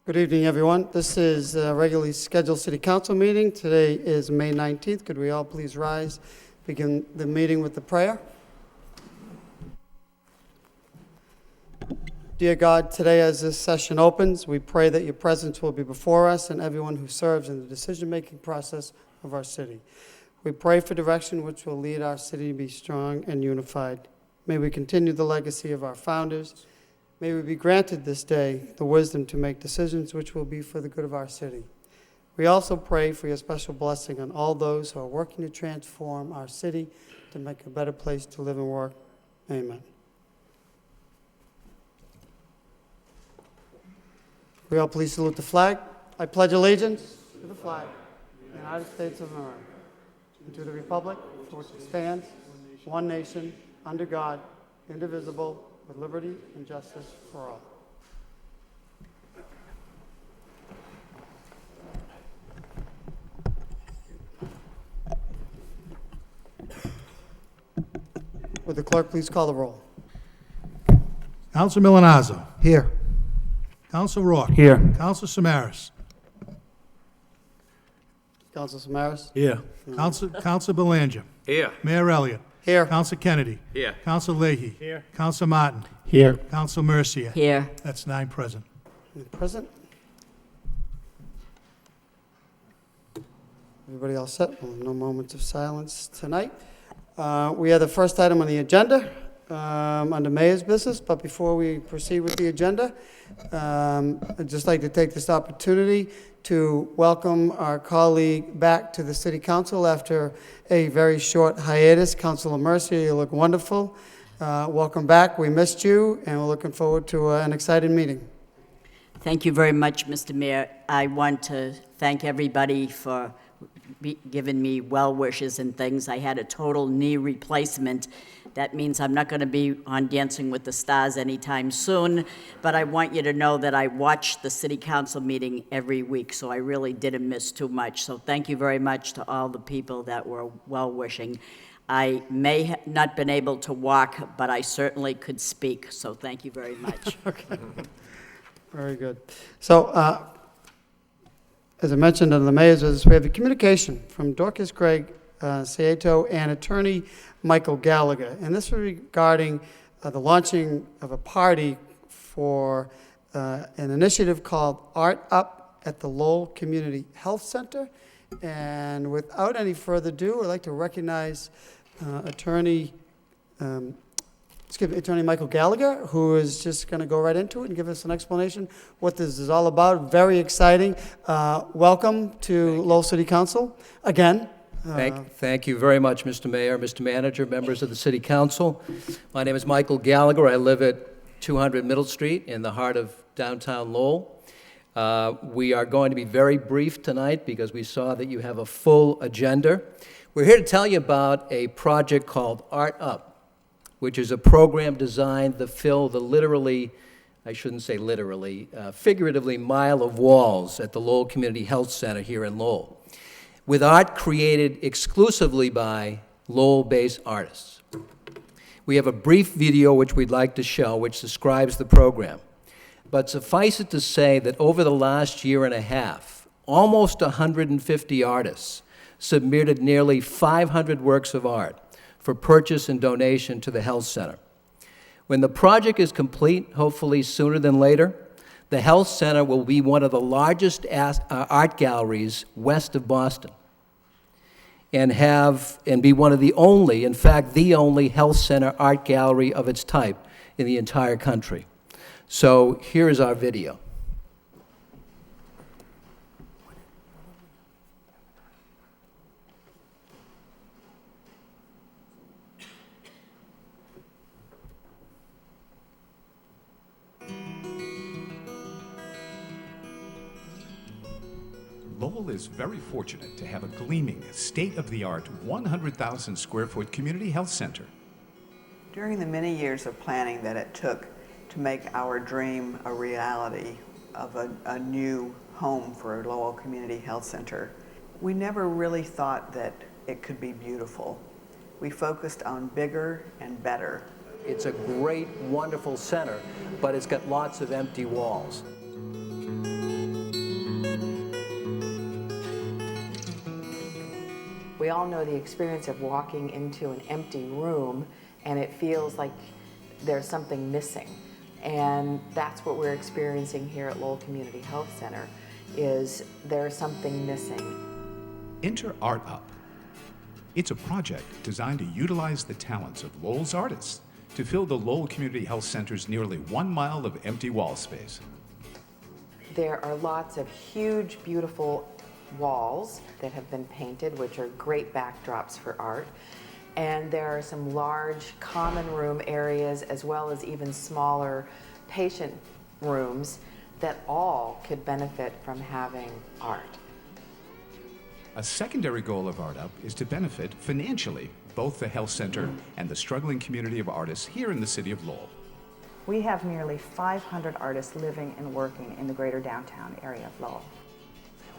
Good evening, everyone. This is a regularly scheduled City Council meeting. Today is May 19th. Could we all please rise, begin the meeting with the prayer? Dear God, today as this session opens, we pray that your presence will be before us and everyone who serves in the decision-making process of our city. We pray for direction which will lead our city to be strong and unified. May we continue the legacy of our founders. May we be granted this day the wisdom to make decisions which will be for the good of our city. We also pray for your special blessing on all those who are working to transform our city to make a better place to live and work. Amen. We all please salute the flag. I pledge allegiance to the flag of the United States of America and to the republic for which it stands, one nation, under God, indivisible, with liberty and justice for all. Would the clerk please call the roll? Counsel Milanazzo. Here. Counsel Rourke. Here. Counsel Samaras. Council Samaras? Here. Counsel Belanger. Here. Mayor Elliott. Here. Counsel Kennedy. Here. Counsel Leahy. Here. Counsel Martin. Here. Counsel Mercier. Here. That's 9 present. Present. Everybody all set? Well, no moments of silence tonight. We have the first item on the agenda under Mayor's business, but before we proceed with the agenda, I'd just like to take this opportunity to welcome our colleague back to the City Council after a very short hiatus. Councilor Mercier, you look wonderful. Welcome back. We missed you, and we're looking forward to an exciting meeting. Thank you very much, Mr. Mayor. I want to thank everybody for giving me well wishes and things. I had a total knee replacement. That means I'm not going to be on Dancing with the Stars anytime soon, but I want you to know that I watch the City Council meeting every week, so I really didn't miss too much. So thank you very much to all the people that were well-wishing. I may have not been able to walk, but I certainly could speak, so thank you very much. Okay. Very good. So, as I mentioned on the mayor's business, we have a communication from Dorcas Gregg Saeto and attorney Michael Gallagher, and this is regarding the launching of a party for an initiative called Art Up at the Lowell Community Health Center. And without any further ado, I'd like to recognize attorney Michael Gallagher, who is just going to go right into it and give us an explanation what this is all about. Very exciting. Welcome to Lowell City Council again. Thank you very much, Mr. Mayor, Mr. Manager, members of the City Council. My name is Michael Gallagher. I live at 200 Middle Street in the heart of downtown Lowell. We are going to be very brief tonight because we saw that you have a full agenda. We're here to tell you about a project called Art Up, which is a program designed to fill the figuratively mile of walls at the Lowell Community Health Center here in Lowell, with art created exclusively by Lowell-based artists. We have a brief video which we'd like to show, which describes the program. But suffice it to say that over the last year and a half, almost 150 artists submitted nearly 500 works of art for purchase and donation to the health center. When the project is complete, hopefully sooner than later, the health center will be one of the largest art galleries west of Boston and be one of the only, in fact, the only health center art gallery of its type in the entire country. So here is our video. Lowell is very fortunate to have a gleaming, state-of-the-art 100,000 square foot community health center. During the many years of planning that it took to make our dream a reality of a new home for Lowell Community Health Center, we never really thought that it could be beautiful. We focused on bigger and better. It's a great, wonderful center, but it's got lots of empty walls. We all know the experience of walking into an empty room and it feels like there's something missing. And that's what we're experiencing here at Lowell Community Health Center, is there's something missing. Enter Art Up. It's a project designed to utilize the talents of Lowell's artists to fill the Lowell Community Health Center's nearly 1 mile of empty wall space. There are lots of huge, beautiful walls that have been painted, which are great backdrops for art. And there are some large common room areas, as well as even smaller patient rooms that all could benefit from having art. A secondary goal of Art Up is to benefit financially both the health center and the struggling community of artists here in the city of Lowell. We have nearly 500 artists living and working in the greater downtown area of Lowell.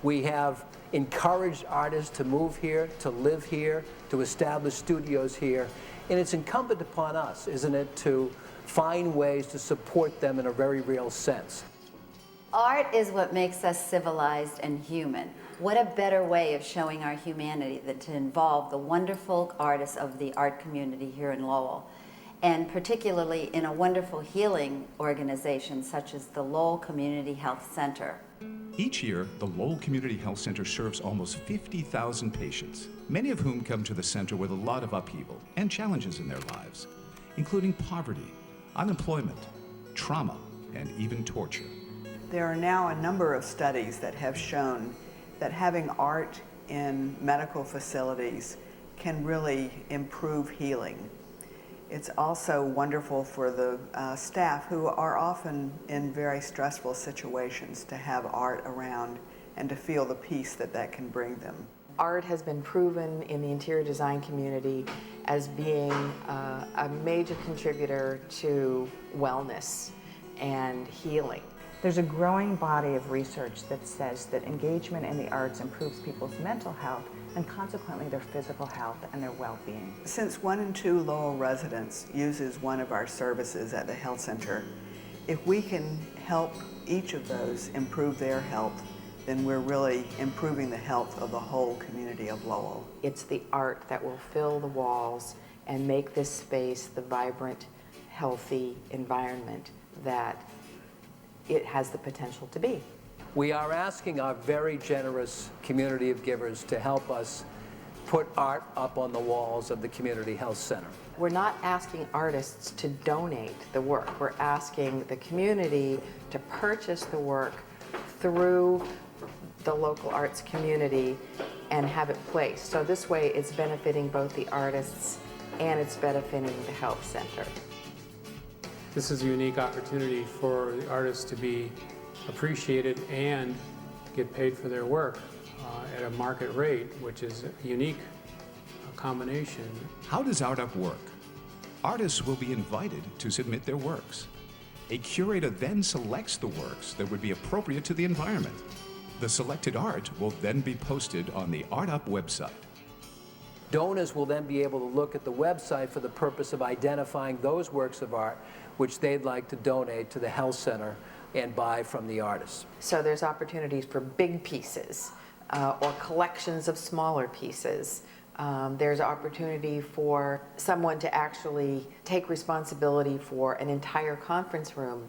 We have encouraged artists to move here, to live here, to establish studios here, and it's incumbent upon us, isn't it, to find ways to support them in a very real sense. Art is what makes us civilized and human. What a better way of showing our humanity than to involve the wonderful artists of the art community here in Lowell, and particularly in a wonderful healing organization such as the Lowell Community Health Center. Each year, the Lowell Community Health Center serves almost 50,000 patients, many of whom come to the center with a lot of upheaval and challenges in their lives, including poverty, unemployment, trauma, and even torture. There are now a number of studies that have shown that having art in medical facilities can really improve healing. It's also wonderful for the staff, who are often in very stressful situations, to have art around and to feel the peace that that can bring them. Art has been proven in the interior design community as being a major contributor to wellness and healing. There's a growing body of research that says that engagement in the arts improves people's mental health and consequently their physical health and their well-being. Since 1 in 2 Lowell residents uses one of our services at the health center, if we can help each of those improve their health, then we're really improving the health of the whole community of Lowell. It's the art that will fill the walls and make this space the vibrant, healthy environment that it has the potential to be. We are asking our very generous community of givers to help us put art up on the walls of the Community Health Center. We're not asking artists to donate the work. We're asking the community to purchase the work through the local arts community and have it placed. So this way it's benefiting both the artists and it's benefiting the health center. This is a unique opportunity for the artists to be appreciated and get paid for their work at a market rate, which is a unique combination. How does Art Up work? Artists will be invited to submit their works. A curator then selects the works that would be appropriate to the environment. The selected art will then be posted on the Art Up website. Donors will then be able to look at the website for the purpose of identifying those works of art which they'd like to donate to the health center and buy from the artists. So there's opportunities for big pieces or collections of smaller pieces. There's opportunity for someone to actually take responsibility for an entire conference room,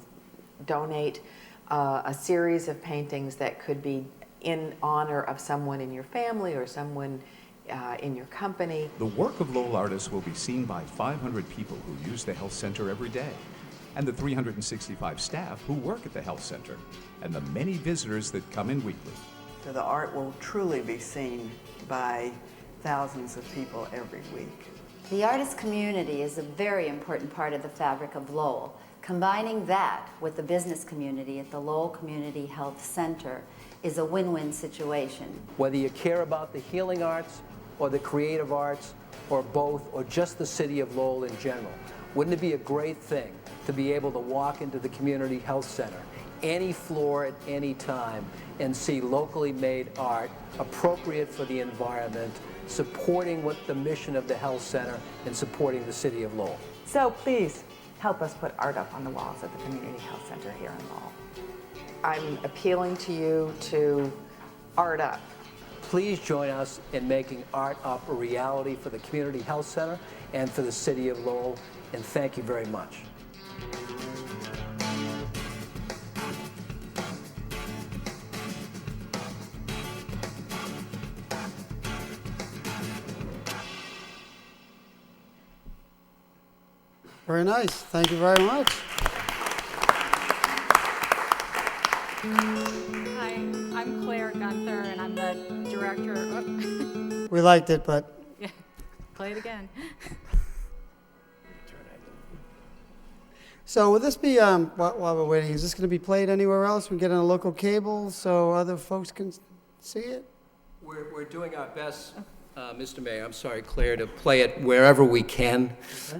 donate a series of paintings that could be in honor of someone in your family or someone in your company. The work of Lowell artists will be seen by 500 people who use the health center every day, and the 365 staff who work at the health center, and the many visitors that come in weekly. So the art will truly be seen by thousands of people every week. The artist community is a very important part of the fabric of Lowell. Combining that with the business community at the Lowell Community Health Center is a win-win situation. Whether you care about the healing arts or the creative arts or both or just the city of Lowell in general, wouldn't it be a great thing to be able to walk into the Community Health Center, any floor at any time, and see locally made art appropriate for the environment, supporting what the mission of the health center and supporting the city of Lowell. So please help us put art up on the walls at the Community Health Center here in Lowell. I'm appealing to you to art up. please join us in making Art Up a reality for the Community Health Center and for the city of Lowell, and thank you very much. Very nice. Thank you very much. Hi, I'm Claire Gunther, and I'm the director. We liked it, but Yeah, play it again. so will this be, while we're waiting, is this going to be played anywhere else? We get on a local cable so other folks can see it? We're doing our best, Mr. Mayor, I'm sorry, Claire, to play it wherever we can,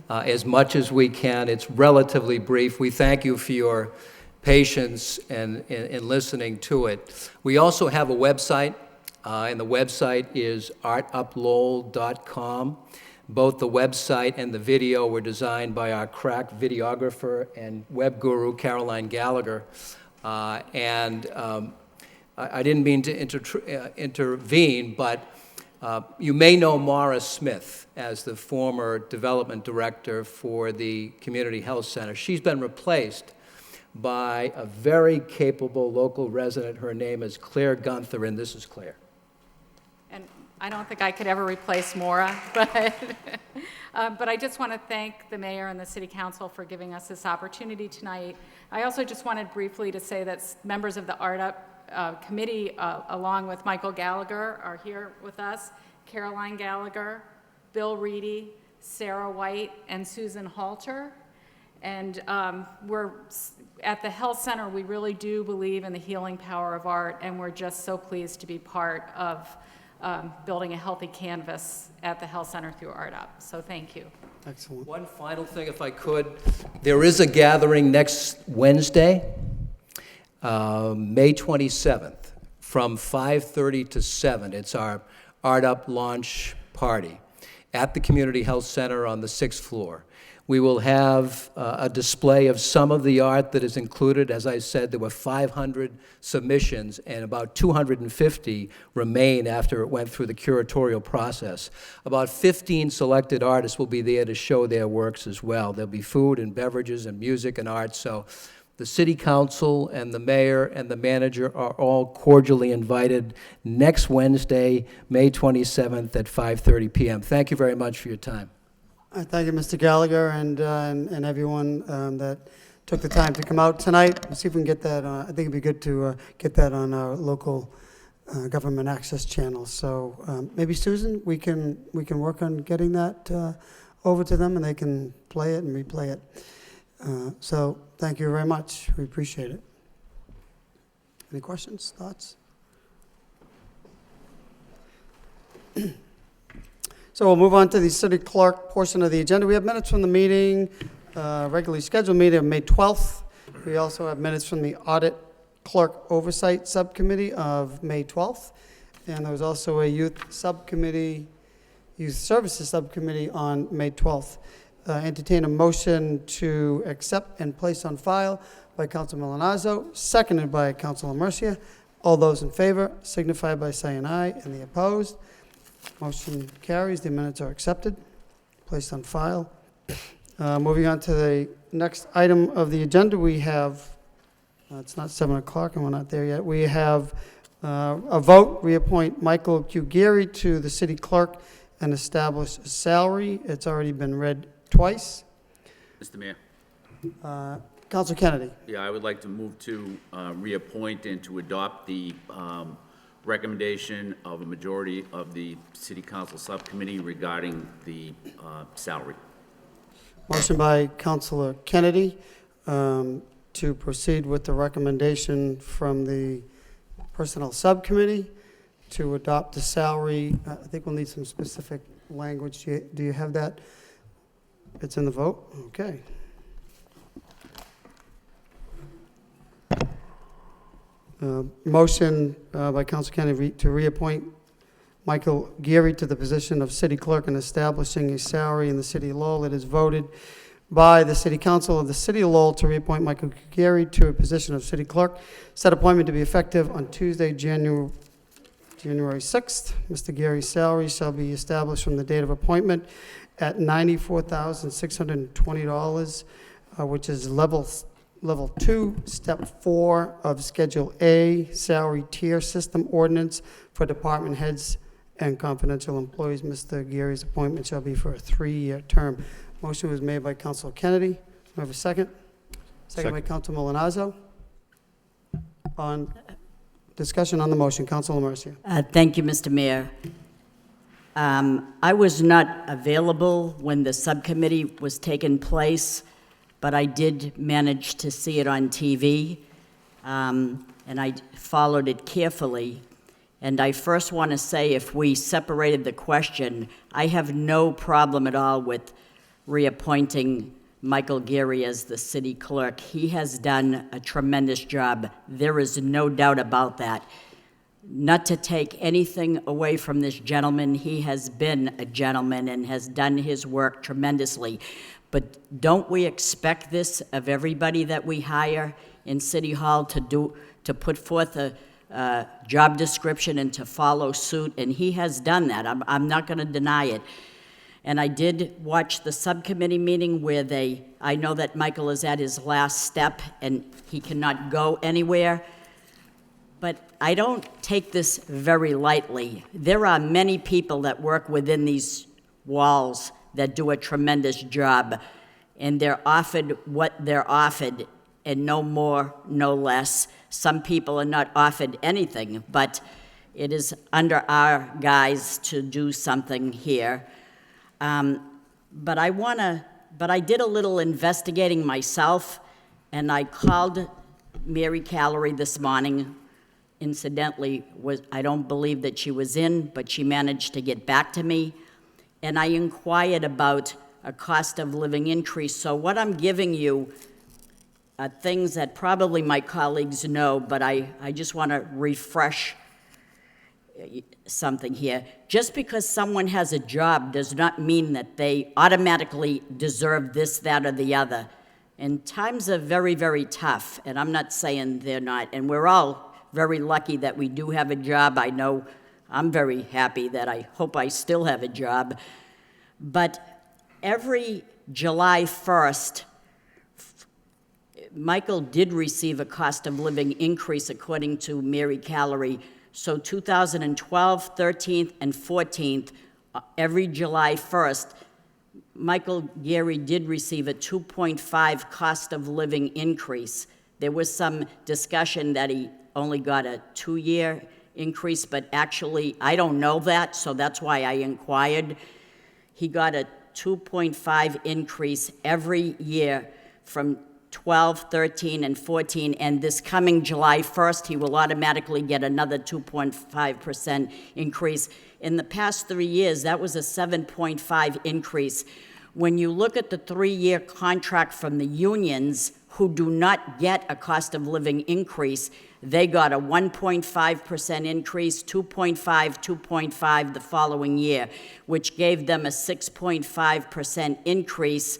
as much as we can. It's relatively brief. We thank you for your patience and listening to it. We also have a website, and the website is artuplowell.com. Both the website and the video were designed by our crack videographer and web guru, Caroline Gallagher. I didn't mean to intervene, but you may know Maura Smith as the former development director for the Community Health Center. She's been replaced by a very capable local resident. Her name is Claire Gunther, and this is Claire. And I don't think I could ever replace Maura, but I just want to thank the mayor and the city council for giving us this opportunity tonight. I also just wanted briefly to say that members of the Art Up committee, along with Michael Gallagher, are here with us, Caroline Gallagher, Bill Reedy, Sarah White, and Susan Halter. And we're at the Health Center, we really do believe in the healing power of art, and we're just so pleased to be part of building a healthy canvas at the Health Center through Art Up. So thank you. Excellent. One final thing, if I could. There is a gathering next Wednesday, May 27th, from 5:30 to 7. It's our Art Up launch party at the Community Health Center on the 6th floor. We will have a display of some of the art that is included. As I said, there were 500 submissions, and about 250 remain after it went through the curatorial process. About 15 selected artists will be there to show their works as well. There'll be food and beverages and music and art, so the city council and the mayor and the manager are all cordially invited next Wednesday, May 27th at 5:30 p.m. Thank you very much for your time. Thank you, Mr. Gallagher, and everyone that took the time to come out tonight. We'll see if we can get that on. I think it'd be good to get that on our local government access channel. So maybe, Susan, we can work on getting that over to them, and they can play it and replay it. So thank you very much. We appreciate it. Any questions, thoughts? So we'll move on to the city clerk portion of the agenda. We have minutes from the meeting, regularly scheduled meeting of May 12th. We also have minutes from the audit clerk oversight subcommittee of May 12th. And there was also a youth subcommittee, youth services subcommittee on May 12th. Entertain a motion to accept and place on file by Councilor Milanazzo, seconded by Councilor Mercia. All those in favor signify by saying aye, and the opposed. Motion carries. The minutes are accepted, placed on file. Moving on to the next item of the agenda, we have, it's not 7 o'clock and we're not there yet. We have a vote, reappoint Michael Q. Geary to the city clerk and establish a salary. It's already been read twice. Mr. Mayor. Councilor Kennedy. Yeah, I would like to move to reappoint and to adopt the recommendation of a majority of the City Council Subcommittee regarding the salary. Motion by Councilor Kennedy to proceed with the recommendation from the Personnel Subcommittee to adopt the salary. I think we'll need some specific language. Do you have that? It's in the vote? Okay. Motion by Councilor Kennedy to reappoint Michael Geary to the position of city clerk and establishing a salary in the city of Lowell. It is voted by the city council of the city of Lowell to reappoint Michael Geary to a position of city clerk. Said appointment to be effective on Tuesday, January January 6th. Mr. Gary's salary shall be established from the date of appointment at $94,620, which is level 2, step 4 of Schedule A, salary tier system ordinance for department heads and confidential employees. Mr. Gary's appointment shall be for a 3-year term. Motion was made by Council Kennedy. Do I have a second? Second by Council Milonazo. On discussion on the motion, Council Mercia. Thank you, Mr. Mayor. I was not available when the subcommittee was taking place, but I did manage to see it on TV, and I followed it carefully. And I first want to say, if we separated the question, I have no problem at all with reappointing Michael Gary as the city clerk. He has done a tremendous job. There is no doubt about that. Not to take anything away from this gentleman, he has been a gentleman and has done his work tremendously. But don't we expect this of everybody that we hire in City Hall to put forth a job description and to follow suit? And he has done that. I'm not going to deny it. And I did watch the subcommittee meeting where I know that Michael is at his last step and he cannot go anywhere. But I don't take this very lightly. There are many people that work within these walls that do a tremendous job, and they're offered what they're offered, and no more, no less. Some people are not offered anything, but it is under our guise to do something here. But I did a little investigating myself, and I called Mary Callery this morning. Incidentally, I don't believe that she was in, but she managed to get back to me. And I inquired about a cost of living increase. So what I'm giving you are things that probably my colleagues know, but I just want to refresh something here. Just because someone has a job does not mean that they automatically deserve this, that, or the other. And times are very, very tough, and I'm not saying they're not. And we're all very lucky that we do have a job. I know I'm very happy that I hope I still have a job. But every July 1st, Michael did receive a cost of living increase according to Mary Callery. So 2012, 13th, and 14th, every July 1st, Michael Gary did receive a 2.5 cost of living increase. There was some discussion that he only got a 2-year increase, but actually, I don't know that, so that's why I inquired. He got a 2.5 increase every year from 12, 13, and 14, and this coming July 1st, he will automatically get another 2.5% increase. In the past 3 years, that was a 7.5 increase. When you look at the 3-year contract from the unions who do not get a cost of living increase, they got a 1.5% increase, 2.5, 2.5 the following year, which gave them a 6.5% increase,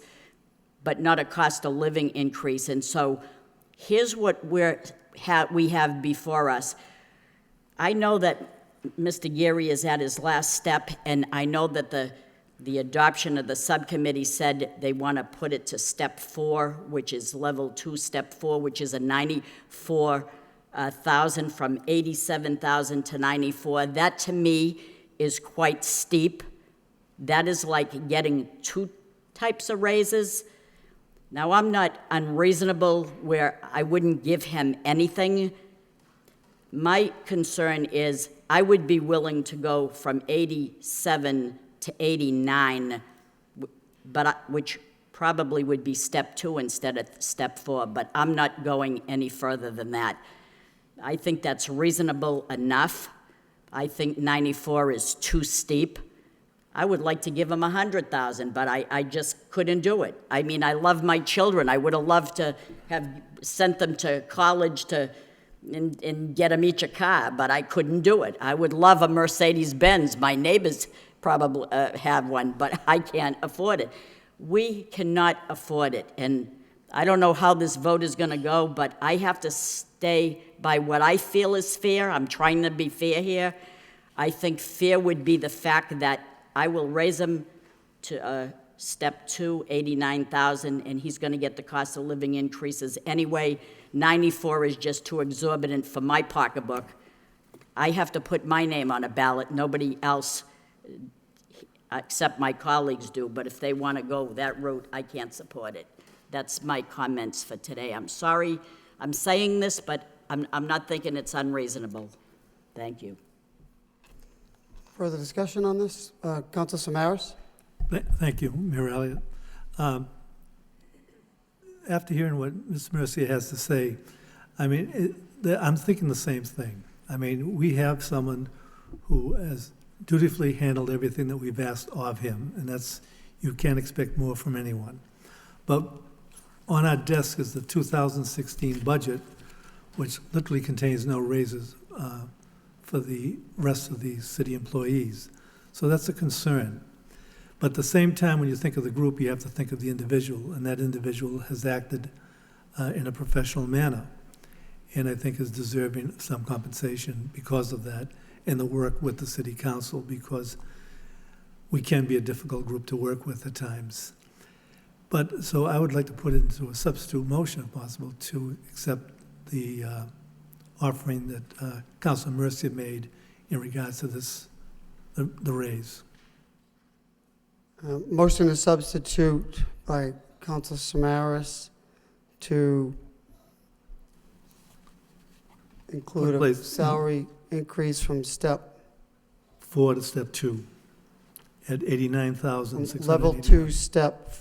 but not a cost of living increase. And so here's what we have before us. I know that Mr. Gary is at his last step, and I know that the adoption of the subcommittee said they want to put it to step 4, which is level 2, step 4, which is a 94,000 from 87,000 to 94. That to me is quite steep. That is like getting 2 types of raises. Now, I'm not unreasonable where I wouldn't give him anything. My concern is I would be willing to go from 87 to 89, which probably would be step 2 instead of step 4, but I'm not going any further than that. I think that's reasonable enough. I think 94 is too steep. I would like to give him 100,000, but I just couldn't do it. I mean, I love my children. I would have loved to have sent them to college and get them each a car, but I couldn't do it. I would love a Mercedes-Benz. My neighbors probably have one, but I can't afford it. We cannot afford it, and I don't know how this vote is going to go, but I have to stay by what I feel is fair. I'm trying to be fair here, I think fair would be the fact that I will raise him to step 2, 89,000, and he's going to get the cost of living increases anyway. 94 is just too exorbitant for my pocketbook. I have to put my name on a ballot. Nobody else, except my colleagues, do. But if they want to go that route, I can't support it. That's my comments for today. I'm sorry I'm saying this, but I'm not thinking it's unreasonable. Thank you. Further discussion on this? Council Samaras? Thank you, Mayor Elliott. After hearing what Ms. Mercia has to say, I mean, I'm thinking the same thing. I mean, we have someone who has dutifully handled everything that we've asked of him, and that's, you can't expect more from anyone. But on our desk is the 2016 budget, which literally contains no raises for the rest of the city employees. So that's a concern. But at the same time, when you think of the group, you have to think of the individual, and that individual has acted in a professional manner, and I think is deserving of some compensation because of that, and the work with the city council, because we can be a difficult group to work with at times. But, so I would like to put it into a substitute motion, if possible, to accept the offering that Councilor Mercia made in regards to this, the raise. Motion to substitute by Council Samaras to include a Please. salary increase from step 4 to step 2 at 89,600. level 2, step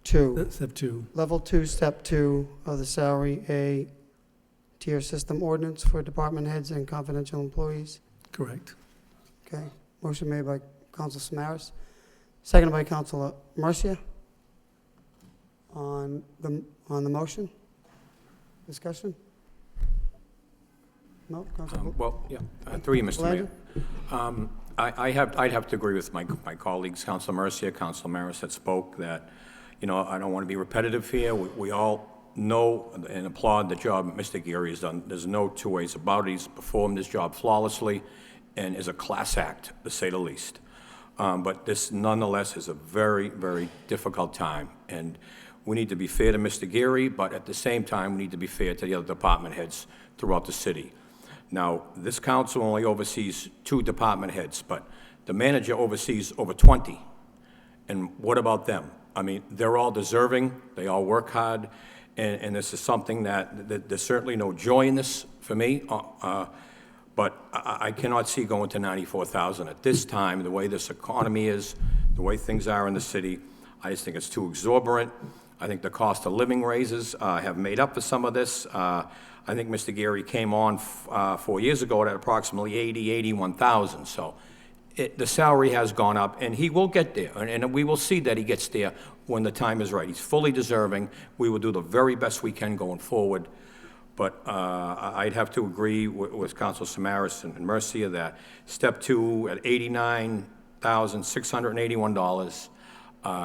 2. Step 2. Level 2, step 2 of the salary A tier system ordinance for department heads and confidential employees. Correct. Okay. Motion made by Council Samaras, seconded by Councilor Mercia. On the motion, discussion. No, Councilor. Through you, Mr. Belanger? Mayor. I'd have to agree with my colleagues, Councilor Mercia, Councilor Maris, that spoke that, you know, I don't want to be repetitive here. We all know and applaud the job Mr. Geary has done. There's no two ways about it. He's performed his job flawlessly and is a class act, to say the least. But this nonetheless is a very, very difficult time. And we need to be fair to Mr. Geary, but at the same time, we need to be fair to the other department heads throughout the city. Now, this council only oversees 2 department heads, but the manager oversees over 20. And what about them? I mean, they're all deserving, they all work hard, and this is something that there's certainly no joy in this for me, but I cannot see going to 94,000 at this time, the way this economy is, the way things are in the city. I just think it's too exorbitant. I think the cost of living raises have made up for some of this. I think Mr. Geary came on 4 years ago at approximately 81,000. So the salary has gone up, and he will get there, and we will see that he gets there when the time is right. He's fully deserving. We will do the very best we can going forward. But I'd have to agree with Council Samaras and Mercia that step 2 at $89,681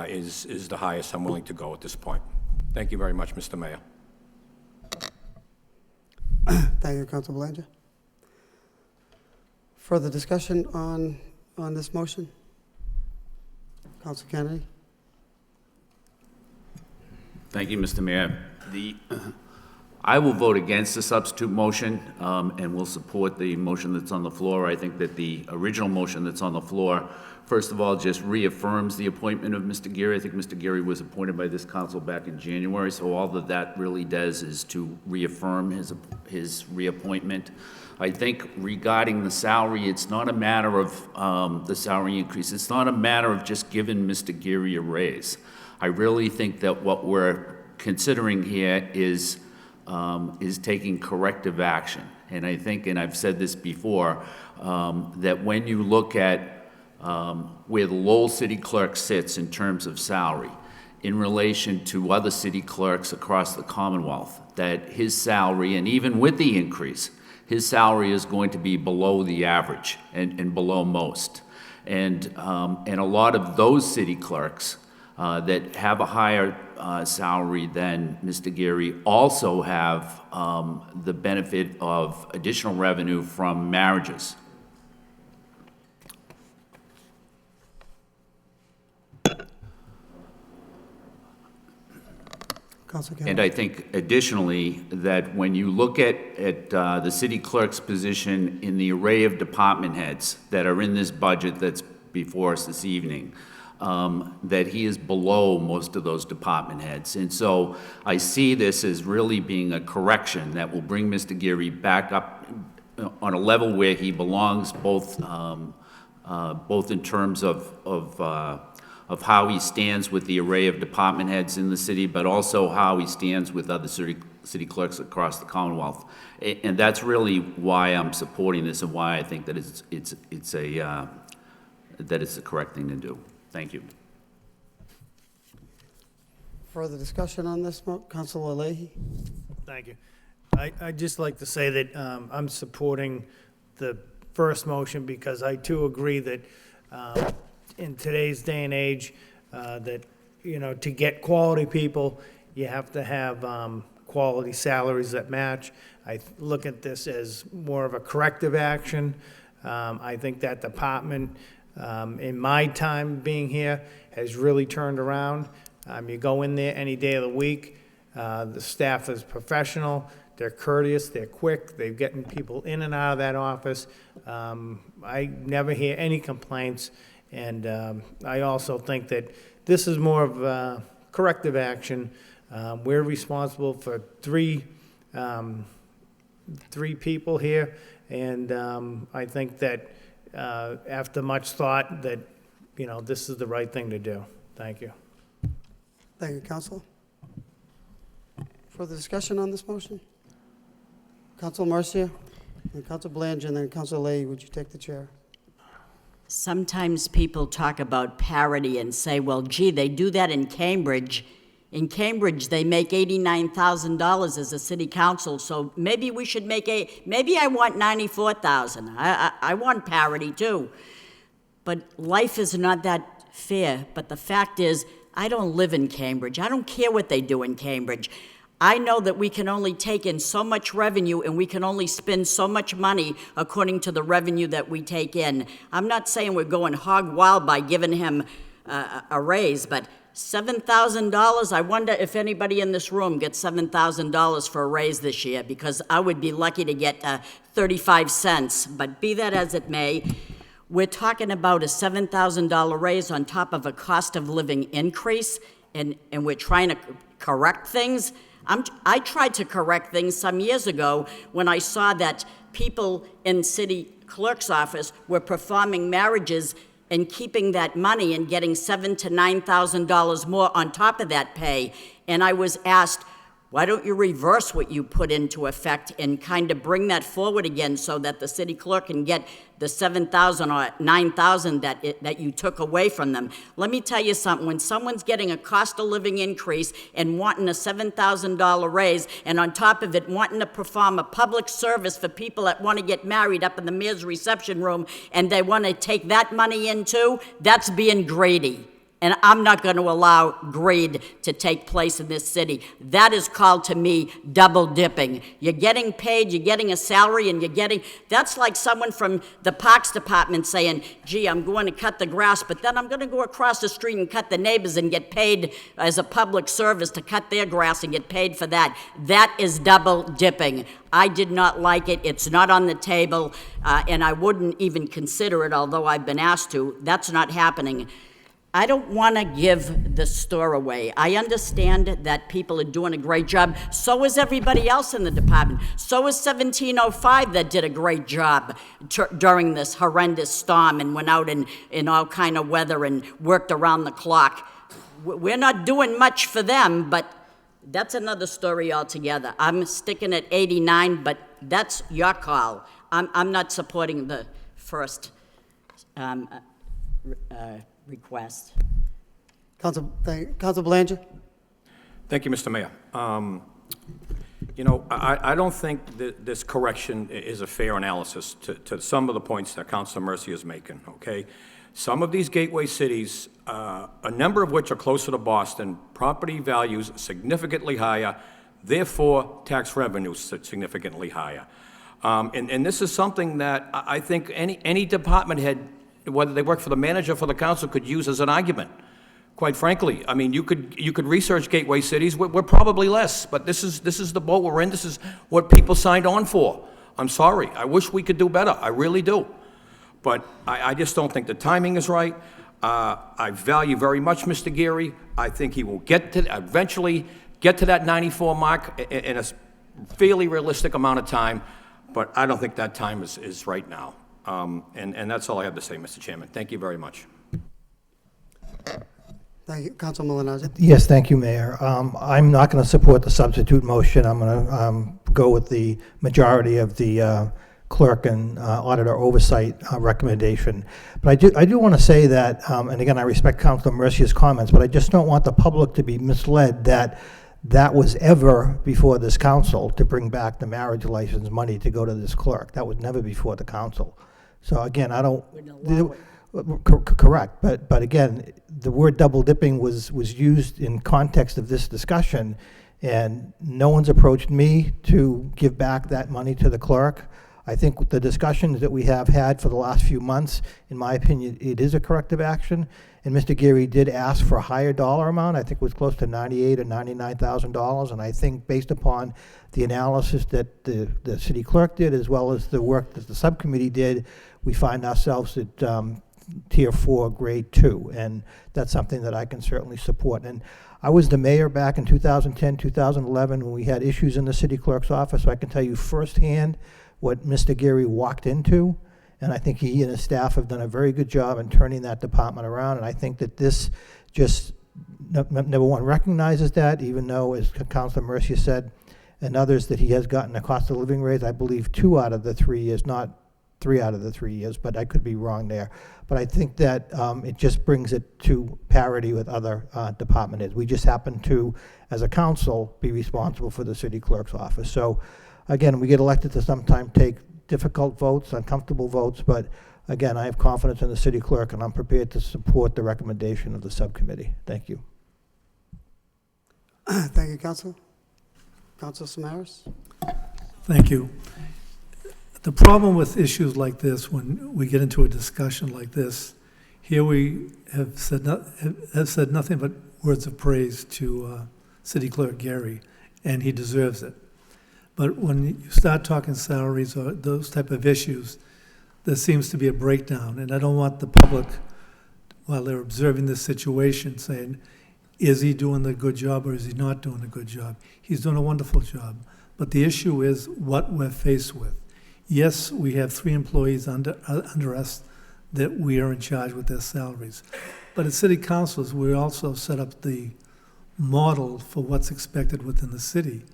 is the highest I'm willing to go at this point. Thank you very much, Mr. Mayor. Thank you, Council Belanger. Further discussion on this motion? Council Kennedy? Thank you, Mr. Mayor. I will vote against the substitute motion, and will support the motion that's on the floor. I think that the original motion that's on the floor, first of all, just reaffirms the appointment of Mr. Geary. I think Mr. Geary was appointed by this council back in January, so all that really does is to reaffirm his reappointment. I think regarding the salary, it's not a matter of the salary increase. It's not a matter of just giving Mr. Geary a raise. I really think that what we're considering here is taking corrective action. And I think, and I've said this before, that when you look at where the Lowell City Clerk sits in terms of salary in relation to other city clerks across the Commonwealth, that his salary, and even with the increase, his salary is going to be below the average and below most. And a lot of those city clerks that have a higher salary than Mr. Geary also have the benefit of additional revenue from marriages. Councilor And Campbell. I think additionally, that when you look at the city clerk's position in the array of department heads that are in this budget that's before us this evening, that he is below most of those department heads. And so I see this as really being a correction that will bring Mr. Geary back up on a level where he belongs, both in terms of how he stands with the array of department heads in the city, but also how he stands with other city clerks across the Commonwealth. And that's really why I'm supporting this and why I think that it's the correct thing to do. Thank you. Further discussion on this, Councilor Leahy? Thank you. I'd just like to say that I'm supporting the first motion because I too agree that in today's day and age, that, you know, to get quality people, you have to have quality salaries that match. I look at this as more of a corrective action. I think that department, in my time being here, has really turned around. You go in there any day of the week, the staff is professional, they're courteous, they're quick, they're getting people in and out of that office. I never hear any complaints, and I also think that this is more of a corrective action. We're responsible for three people here, and I think that after much thought that, you know, this is the right thing to do. Thank you. Thank you, Council. Further discussion on this motion? Council Mercia, and Council Belanger, and then Council Leahy, would you take the chair? Sometimes people talk about parity and say, well, gee, they do that in Cambridge. In Cambridge, they make $89,000 as a city council, so maybe we should make maybe I want $94,000. I want parity too. But life is not that fair. But the fact is, I don't live in Cambridge. I don't care what they do in Cambridge. I know that we can only take in so much revenue and we can only spend so much money according to the revenue that we take in. I'm not saying we're going hog wild by giving him a raise, but $7,000, I wonder if anybody in this room gets $7,000 for a raise this year, because I would be lucky to get 35 cents. But be that as it may, we're talking about a $7,000 raise on top of a cost of living increase, and we're trying to correct things. I tried to correct things some years ago when I saw that people in city clerk's office were performing marriages and keeping that money and getting $7,000 to $9,000 more on top of that pay. And I was asked, why don't you reverse what you put into effect and kind of bring that forward again so that the city clerk can get the $7,000 or $9,000 that you took away from them? Let me tell you something. When someone's getting a cost of living increase and wanting a $7,000 raise, and on top of it wanting to perform a public service for people that want to get married up in the mayor's reception room, and they want to take that money in too, that's being greedy. And I'm not going to allow greed to take place in this city. That is called, to me, double dipping. You're getting paid, you're getting a salary, and that's like someone from the Parks Department saying, gee, I'm going to cut the grass, but then I'm going to go across the street and cut the neighbors and get paid as a public service to cut their grass and get paid for that. That is double dipping. I did not like it. It's not on the table, and I wouldn't even consider it, although I've been asked to. That's not happening. I don't want to give the store away. I understand that people are doing a great job. So is everybody else in the department. So is 1705 that did a great job during this horrendous storm and went out in all kind of weather and worked around the clock. We're not doing much for them, but that's another story altogether. I'm sticking at 89, but that's your call. I'm not supporting the first request. Council Belanger? Thank you, Mr. Mayor. You know, I don't think that this correction is a fair analysis to some of the points that Councilor Mercia is making, okay? Some of these gateway cities, a number of which are closer to Boston, property values significantly higher, therefore tax revenues significantly higher. And this is something that I think any department head, whether they work for the manager or for the council, could use as an argument. Quite frankly, I mean, you could research gateway cities. We're probably less, but this is the boat we're in. This is what people signed on for. I'm sorry. I wish we could do better. I really do. But I just don't think the timing is right. I value very much Mr. Geary. I think he will eventually get to that 94 mark in a fairly realistic amount of time, but I don't think that time is right now. And that's all I have to say, Mr. Chairman. Thank you very much. Thank you. Council Malinowski. Yes, thank you, Mayor. I'm not going to support the substitute motion. I'm going to go with the majority of the clerk and auditor oversight recommendation. But I do want to say that, and again, I respect Councilor Mercia's comments, but I just don't want the public to be misled that that was ever before this council to bring back the marriage license money to go to this clerk. That was never before the council. So again, I don't. Correct, but again, the word double dipping was used in context of this discussion, and no one's approached me to give back that money to the clerk. I think the discussions that we have had for the last few months, in my opinion, it is a corrective action. And Mr. Geary did ask for a higher dollar amount. I think it was close to $98,000 or $99,000. And I think based upon the analysis that the city clerk did, as well as the work that the subcommittee did, we find ourselves at Tier 4, Grade 2. And that's something that I can certainly support. And I was the mayor back in 2010, 2011, when we had issues in the city clerk's office. So I can tell you firsthand what Mr. Geary walked into, and I think he and his staff have done a very good job in turning that department around, and I think that this just, number one, recognizes that, even though, as Councilor Mercia said, and others, that he has gotten a cost of living raise, I believe 2 out of the 3 years, not 3 out of the 3 years, but I could be wrong there. But I think that it just brings it to parity with other department heads. We just happen to, as a council, be responsible for the city clerk's office. So, again, we get elected to sometimes take difficult votes, uncomfortable votes, but again, I have confidence in the city clerk, and I'm prepared to support the recommendation of the subcommittee. Thank you. Thank you, Council. Council Samaras. Thank you. The problem with issues like this, when we get into a discussion like this, here we have said nothing but words of praise to City Clerk Geary, and he deserves it. But when you start talking salaries or those type of issues, there seems to be a breakdown. And I don't want the public, while they're observing this situation, saying, is he doing a good job or is he not doing a good job? He's doing a wonderful job. But the issue is what we're faced with. Yes, we have 3 employees under us that we are in charge with their salaries. But as city councils, we also set up the model for what's expected within the city.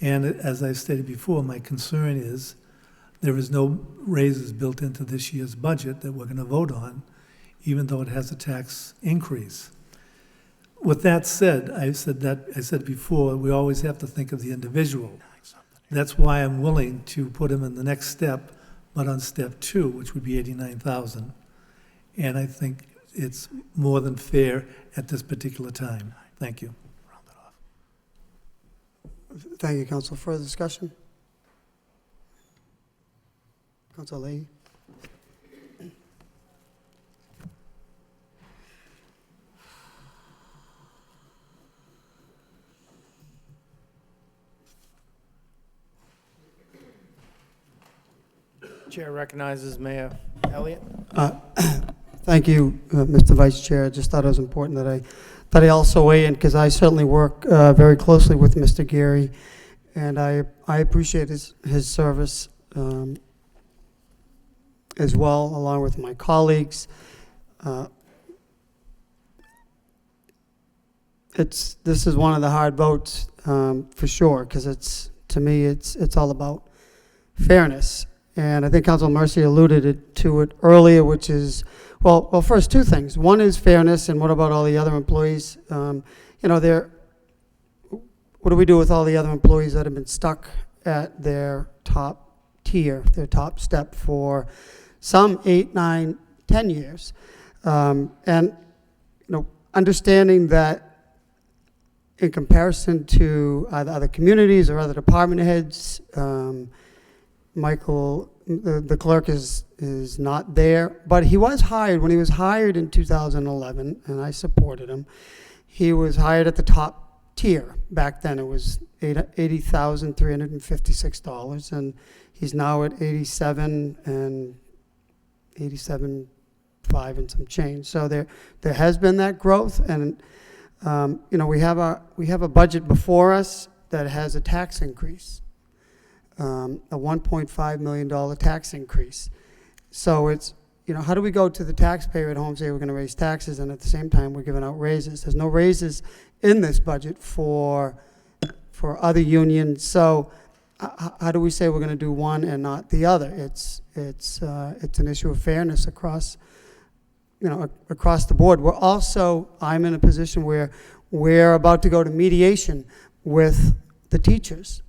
And as I stated before, my concern is there is no raises built into this year's budget that we're going to vote on, even though it has a tax increase. With that said, I said before, we always have to think of the individual. That's why I'm willing to put him in the next step, but on step 2, which would be $89,000. And I think it's more than fair at this particular time. Thank you. Thank you, Council. Further discussion? Council Leahy. Chair recognizes Mayor Elliott. Thank you, Mr. Vice Chair. I just thought it was important that I also weigh in, because I certainly work very closely with Mr. Geary, and I appreciate his service as well, along with my colleagues. This is one of the hard votes for sure, because to me it's all about fairness. And I think Council Mercy alluded to it earlier, which is, well, first 2 things. One is fairness, and what about all the other employees? What do we do with all the other employees that have been stuck at their top tier, their top step for some 8, 9, 10 years? Understanding that in comparison to either other communities or other department heads, Michael, the clerk is not there, but he was hired, when he was hired in 2011, and I supported him, he was hired at the top tier. Back then, it was $80,356, and he's now at 87 and 87.5 and some change. So there has been that growth, and we have a budget before us that has a tax increase, a $1.5 million tax increase. So it's, how do we go to the taxpayer at home and say we're going to raise taxes, and at the same time we're giving out raises? There's no raises in this budget for other unions. So how do we say we're going to do one and not the other? It's an issue of fairness across the board. I'm in a position where we're about to go to mediation with the teachers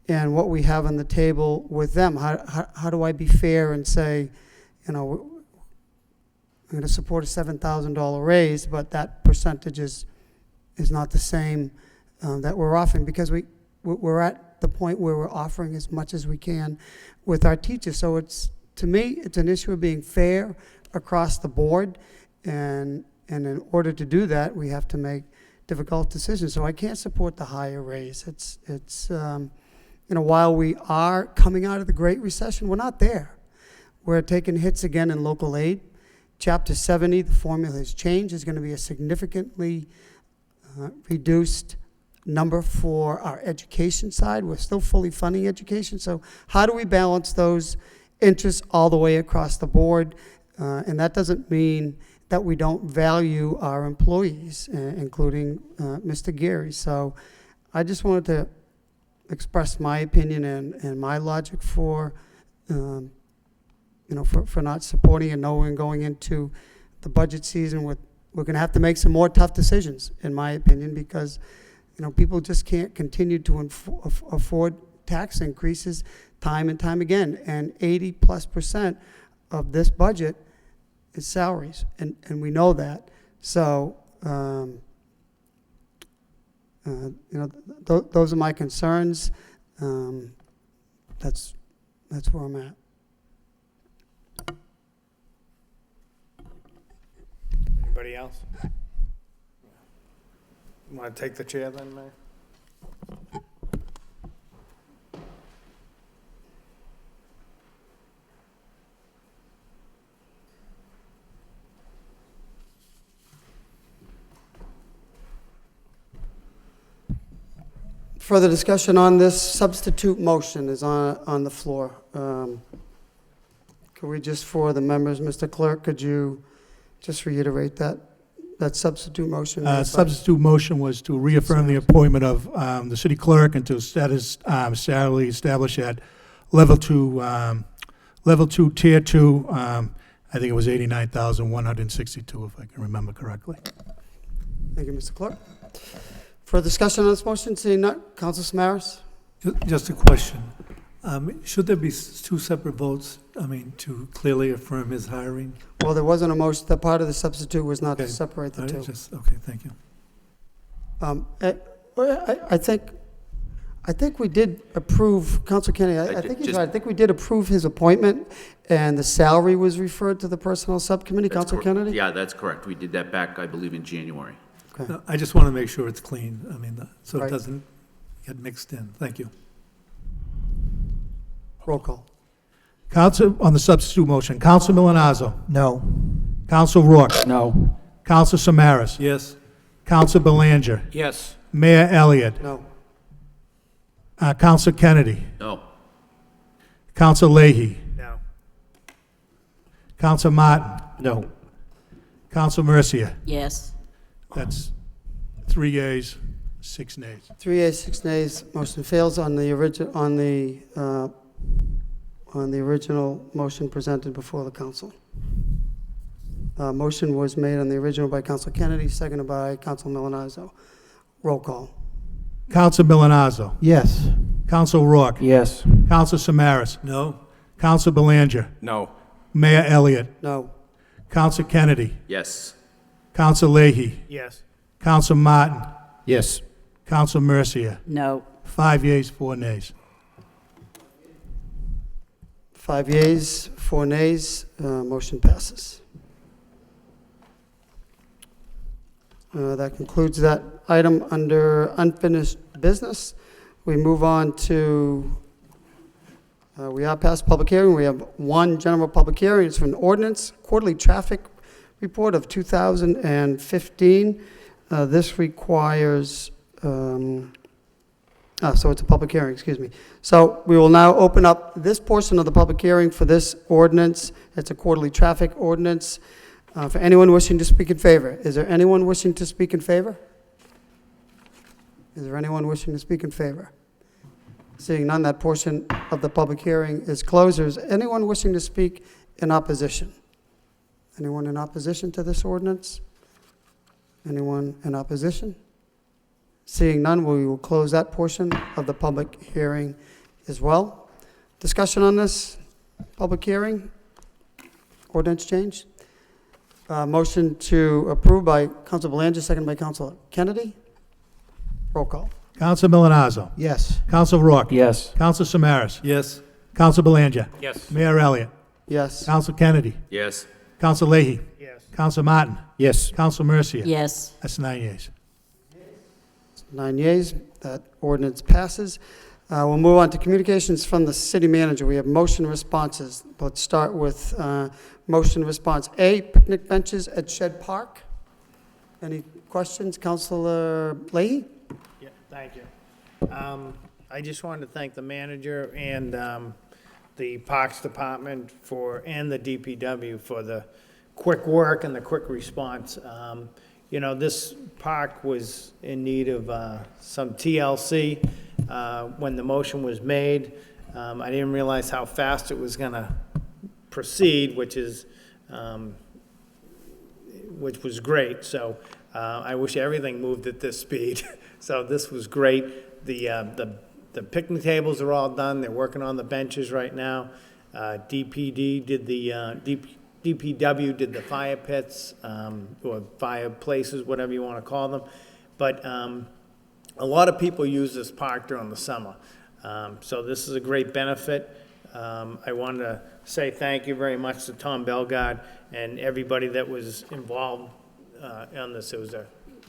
and what we have on the table with them. How do I be fair and say, I'm going to support a $7,000 raise, but that percentage is not the same that we're offering, because we're at the point where we're offering as much as we can with our teachers. So to me, it's an issue of being fair across the board, and in order to do that, we have to make difficult decisions. So I can't support the higher raise. It's while we are coming out of the Great Recession, we're not there. We're taking hits again in local aid. Chapter 70, the formula has changed. There's going to be a significantly reduced number for our education side. We're still fully funding education. So how do we balance those interests all the way across the board? And that doesn't mean that we don't value our employees, including Mr. Geary. So I just wanted to express my opinion and my logic for not supporting and knowing going into the budget season we're going to have to make some more tough decisions, in my opinion, because people just can't continue to afford tax increases time and time again. And 80+% of this budget is salaries, and we know that. So those are my concerns. That's where I'm at. Anybody else? You want to take the chair then, Mayor? Further discussion on this substitute motion is on the floor. Could we just, for the members, Mr. Clerk, could you just reiterate that substitute motion? Substitute motion was to reaffirm the appointment of the city clerk and to salary established at level two, tier 2. I think it was 89,162, if I can remember correctly. Thank you, Mr. Clerk. For discussion on this motion, seeing none, Council Samaras? Just a question. Should there be two separate votes, to clearly affirm his hiring? Well, there wasn't a motion. The part of the substitute was not to separate the two. Okay, thank you. I think we did approve, Council Kennedy, I think he's right. I think we did approve his appointment, and the salary was referred to the Personnel Subcommittee, Council Kennedy? Yeah, that's correct. We did that back, I believe, in January. Okay. No, I just want to make sure it's clean, so Right. it doesn't get mixed in. Thank you. Roll call. Council, on the substitute motion, Council Milonazo. No. Council Rourke. No. Council Samaras. Yes. Council Belanger. Yes. Mayor Elliott. No. Council Kennedy. No. Council Leahy. No. Council Martin. No. Council Mercia. Yes. That's 3 yeas, 6 nays. 3 yeas, 6 nays. Motion fails on the original motion presented before the council. Motion was made on the original by Council Kennedy, seconded by Council Milonazo. Roll call. Council Milonazo. Yes. Council Rourke. Yes. Council Samaras. No. Council Belanger. No. Mayor Elliott. No. Council Kennedy. Yes. Council Leahy. Yes. Council Martin. Yes. Council Mercia. No. 5 yeas, 4 nays. 5 yeas, 4 nays, motion passes. That concludes that item under unfinished business. We move on to, we are past public hearing. We have one general public hearing. It's for an ordinance, quarterly traffic report of 2015. This requires, so it's a public hearing, excuse me. So we will now open up this portion of the public hearing for this ordinance. It's a quarterly traffic ordinance. For anyone wishing to speak in favor. Is there anyone wishing to speak in favor? Is there anyone wishing to speak in favor? Seeing none, that portion of the public hearing is closed. Is anyone wishing to speak in opposition? Anyone in opposition to this ordinance? Anyone in opposition? Seeing none, we will close that portion of the public hearing as well. Discussion on this public hearing? Ordinance change? Motion to approve by Council Belanger, second by Council Kennedy. Roll call. Council Milonazo. Yes. Council Rourke. Yes. Council Samaras. Yes. Council Belanger. Yes. Mayor Elliott. Yes. Council Kennedy. Yes. Council Leahy. Yes. Council Martin. Yes. Council Mercia. Yes. That's 9 yeas. 9 yeas, that ordinance passes. We'll move on to communications from the city manager. We have motion responses. Let's start with motion response A, picnic benches at Shed Park. Any questions, Councilor Leahy? Yeah, thank you. I just wanted to thank the manager and the Parks Department and the DPW for the quick work and the quick response. You know, this park was in need of some TLC when the motion was made. I didn't realize how fast it was going to proceed, which was great. So I wish everything moved at this speed. So this was great. The picnic tables are all done. They're working on the benches right now. DPW did the fire pits, or fireplaces, whatever you want to call them. But a lot of people use this park during the summer. So this is a great benefit. I wanted to say thank you very much to Tom Bellegarde and everybody that was involved on this. It was an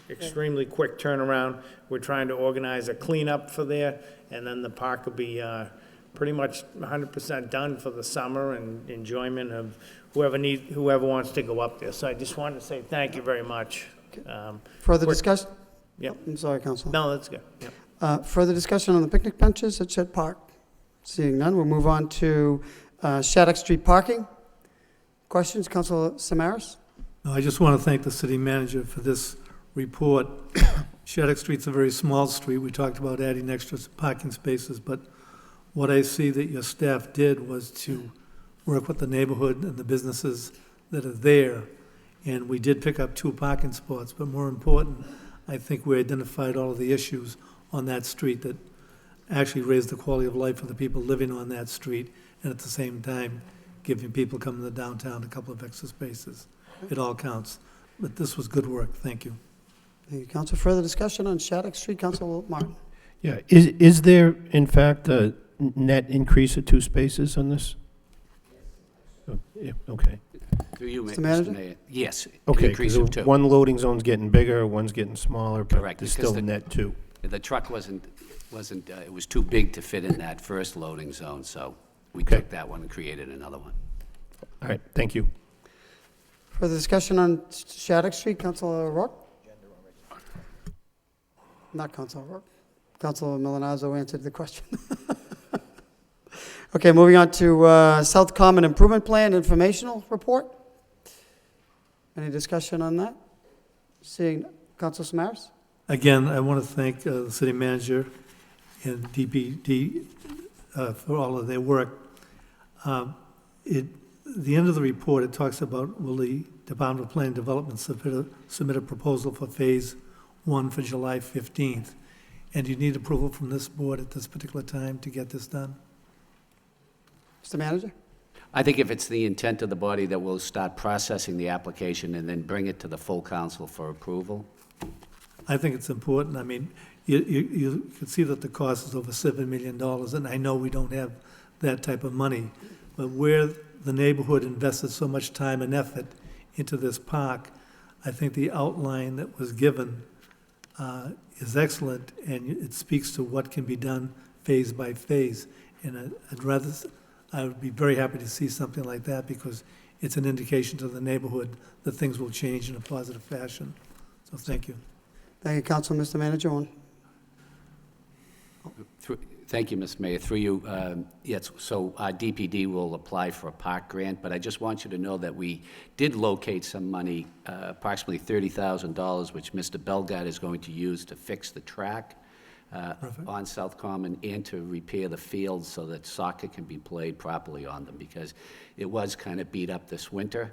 extremely quick turnaround. We're trying to organize a cleanup for there, and then the park will be pretty much 100% done for the summer and enjoyment of whoever wants to go up there. So I just wanted to say thank you very much. Further discussion? Yep. I'm sorry, Council. No, that's good. Yep. Further discussion on the picnic benches at Shed Park? Seeing none, we'll move on to Shattuck Street parking. Questions, Councilor Samaras? No, I just want to thank the city manager for this report. Shattuck Street's a very small street. We talked about adding extra parking spaces, but what I see that your staff did was to work with the neighborhood and the businesses that are there. And we did pick up 2 parking spots, but more important, I think we identified all of the issues on that street that actually raised the quality of life for the people living on that street, and at the same time, giving people coming to downtown a couple of extra spaces. It all counts. But this was good work. Thank you. Thank you, Council. Further discussion on Shattuck Street, Councilor Martin? Yeah, is there, in fact, a net increase of 2 spaces on this? Oh, yeah, okay. Through you, Mr. Mr. Manager? Mayor. Yes, an Okay, increase of 2. one loading zone's getting bigger, one's getting smaller, but Correct, there's because still net 2. The truck wasn't, it was too big to fit in that first loading zone, so we Okay. took that one and created another one. All right, thank you. Further discussion on Shattuck Street, Councilor Rourke? Not Councilor Rourke. Councilor Milonazo answered the question. Okay, moving on to South Common Improvement Plan Informational Report. Any discussion on that? Seeing Councilor Samaras? Again, I want to thank the city manager and DPD for all of their work. The end of the report, it talks about, will the Department of Planning and Development submit a proposal for Phase 1 for July 15th? And do you need approval from this board at this particular time to get this done? Mr. Manager? I think if it's the intent of the body that we'll start processing the application and then bring it to the full council for approval. I think it's important. I mean, you can see that the cost is over $7 million, and I know we don't have that type of money, but where the neighborhood invested so much time and effort into this park, I think the outline that was given is excellent, and it speaks to what can be done phase by phase. And I would be very happy to see something like that, because it's an indication to the neighborhood that things will change in a positive fashion. So thank you. Thank you, Council. Mr. Manager. Thank you, Mr. Mayor. Through you, yes, so our DPD will apply for a park grant, but I just want you to know that we did locate some money, approximately $30,000, which Mr. Belgard is going to use to fix the track on South Common and to repair the fields so that soccer can be played properly on them, because it was kind of beat up this winter.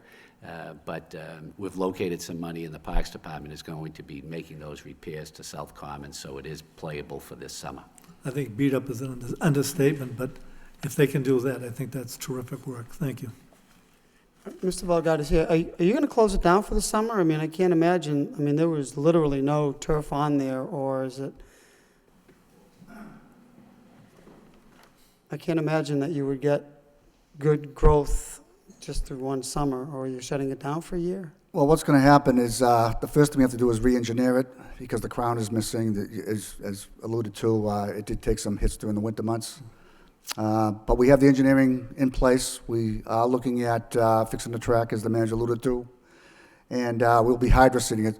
But we've located some money, and the Parks Department is going to be making those repairs to South Common, so it is playable for this summer. I think beat up is an understatement, but if they can do that, I think that's terrific work. Thank you. Mr. Belgard is here. Are you going to close it down for the summer? I mean, I can't imagine. I mean, there was literally no turf on there, or is it? I can't imagine that you would get good growth just through one summer, or you're shutting it down for a year? Well, what's going to happen is the first thing we have to do is re-engineer it, because the crown is missing. As alluded to, it did take some hits during the winter months. But we have the engineering in place. We are looking at fixing the track, as the manager alluded to, and we'll be hydroseeding it.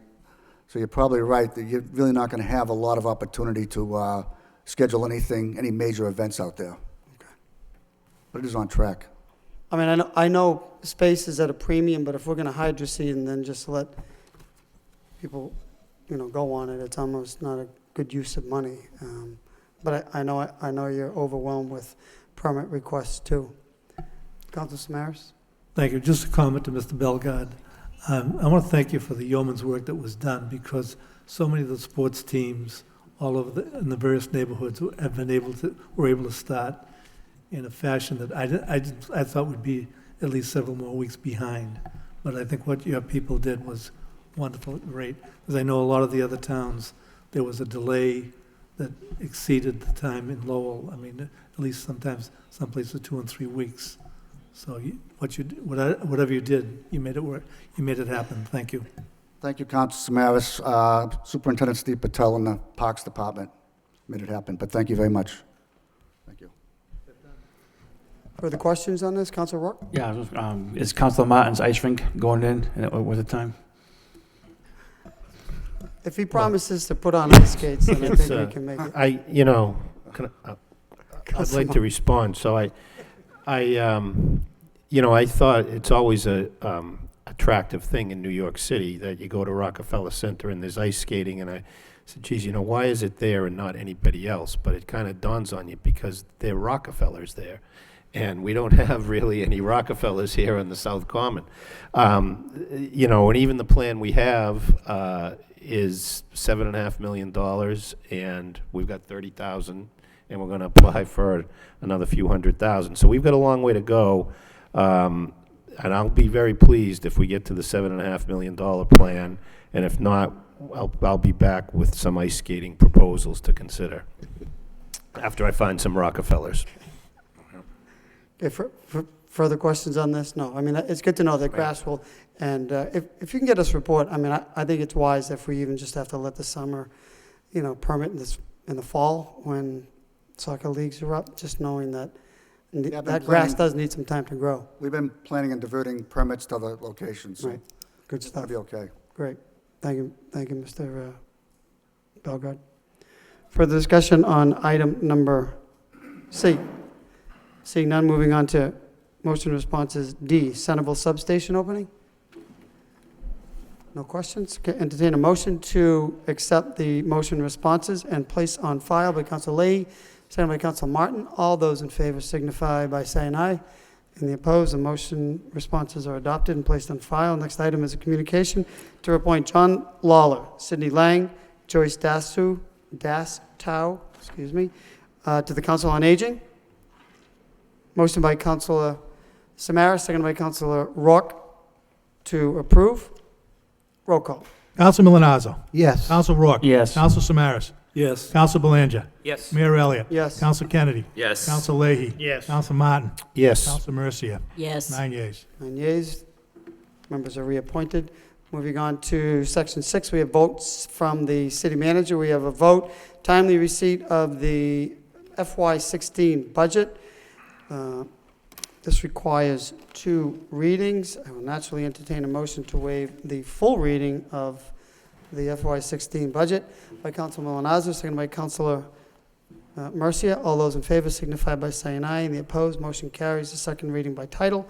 So you're probably right that you're really not going to have a lot of opportunity to schedule any major events out there. Okay. But it is on track. I mean, I know space is at a premium, but if we're going to hydroseed and then just let people, go on it, it's almost not a good use of money. But I know you're overwhelmed with permit requests too. Councilor Samaras? Thank you. Just a comment to Mr. Belgard. I want to thank you for the yeoman's work that was done, because so many of the sports teams all over in the various neighborhoods were able to start in a fashion that I thought would be at least several more weeks behind. But I think what your people did was wonderful, great. Because I know a lot of the other towns, there was a delay that exceeded the time in Lowell. I mean, at least sometimes, some places 2 and 3 weeks. So whatever you did, you made it work. You made it happen. Thank you. Thank you, Councilor Samaras. Superintendent Steve Patel in the Parks Department made it happen. But thank you very much. Thank you. Further questions on this? Councilor Rourke? Yeah, is Councilor Martin's ice rink going in with the time? If he promises to put on ice skates, then I think we can make it. I'd like to respond. So I thought it's always a attractive thing in New York City that you go to Rockefeller Center and there's ice skating, and I said, geez, why is it there and not anybody else? But it kind of dawns on you, because there are Rockefellers there. And we don't have really any Rockefellers here on the South Common. And even the plan we have is $7.5 million, and we've got 30,000, and we're going to apply for another few $100,000. So we've got a long way to go, and I'll be very pleased if we get to the $7.5 million plan, and if not, I'll be back with some ice skating proposals to consider after I find some Rockefellers. Okay, for further questions on this? No. I mean, it's good to know that grass will, and if you can get us a report, I mean, I think it's wise if we even just have to let the summer, permit in the fall when soccer leagues are up, just knowing that that grass does need some time to grow. We've been planning on diverting permits to other locations. So right. Good stuff. That'll be okay. Great. Thank you, Mr. Belgard. Further discussion on item number C. Seeing none, moving on to motion responses D, Centerville Substation opening. No questions? Okay, entertain a motion to accept the motion responses and place on file by Councilor Leahy, seconded by Councilor Martin. All those in favor signify by saying aye. And the opposed, the motion responses are adopted and placed on file. Next item is a communication to appoint John Lawler, Sidney Lang, Joyce Dastow, to the Council on Aging. Motion by Councilor Samaras, seconded by Councilor Rourke to approve. Roll call. Councilor Milonazo. Yes. Councilor Rourke. Yes. Councilor Samaras. Yes. Counsel Belanja. Yes. Mayor Elliott. Yes. Counsel Kennedy. Yes. Counsel Leahy. Yes. Counsel Martin. Yes. Counsel Mercia. Yes. 9 yeas. 9 yeas. Members are reappointed. Moving on to Section 6, we have votes from the city manager. We have a vote, timely receipt of the FY16 budget. This requires 2 readings. I will naturally entertain a motion to waive the full reading of the FY16 budget by Councilor Milonazo, seconded by Councilor Mercia. All those in favor signify by saying aye, and the opposed, motion carries. The second reading by title.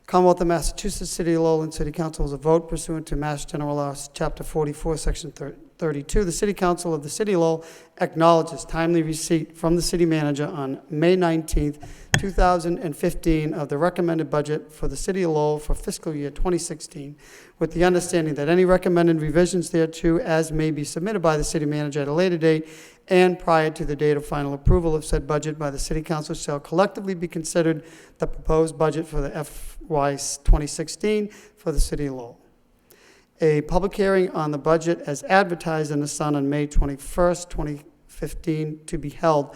Commonwealth of Massachusetts, City of Lowell, and City Council is a vote pursuant to Mass General Law, Chapter 44, Section 32. The City Council of the City of Lowell acknowledges timely receipt from the city manager on May 19th, 2015 of the recommended budget for the City of Lowell for fiscal year 2016, with the understanding that any recommended revisions thereto as may be submitted by the city manager at a later date and prior to the date of final approval of said budget by the City Council shall collectively be considered the proposed budget for the FY 2016 for the City of Lowell. A public hearing on the budget as advertised in the Sun on May 21st, 2015 to be held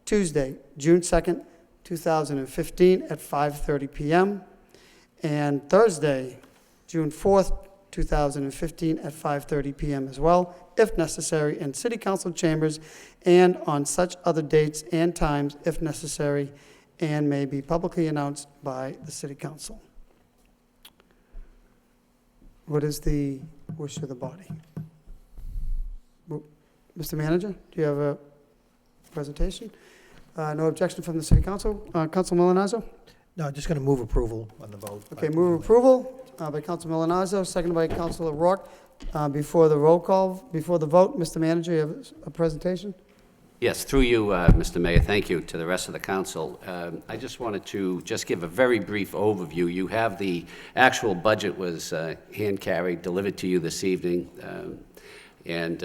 Tuesday, June 2nd, 2015 at 5:30 p.m. and Thursday, June 4th, 2015 at 5:30 p.m. as well, if necessary, in City Council chambers and on such other dates and times if necessary, and may be publicly announced by the City Council. What is the wish of the body? Mr. Manager, do you have a presentation? No objection from the City Council. Council Milonazo? No, just going to move approval on the vote. Okay, move approval by Council Milonazo, seconded by Councilor Rourke. Before the roll call, before the vote, Mr. Manager, you have a presentation? Yes, through you, Mr. Mayor, thank you to the rest of the council. I just wanted to just give a very brief overview. You have the actual budget was hand-carried, delivered to you this evening, and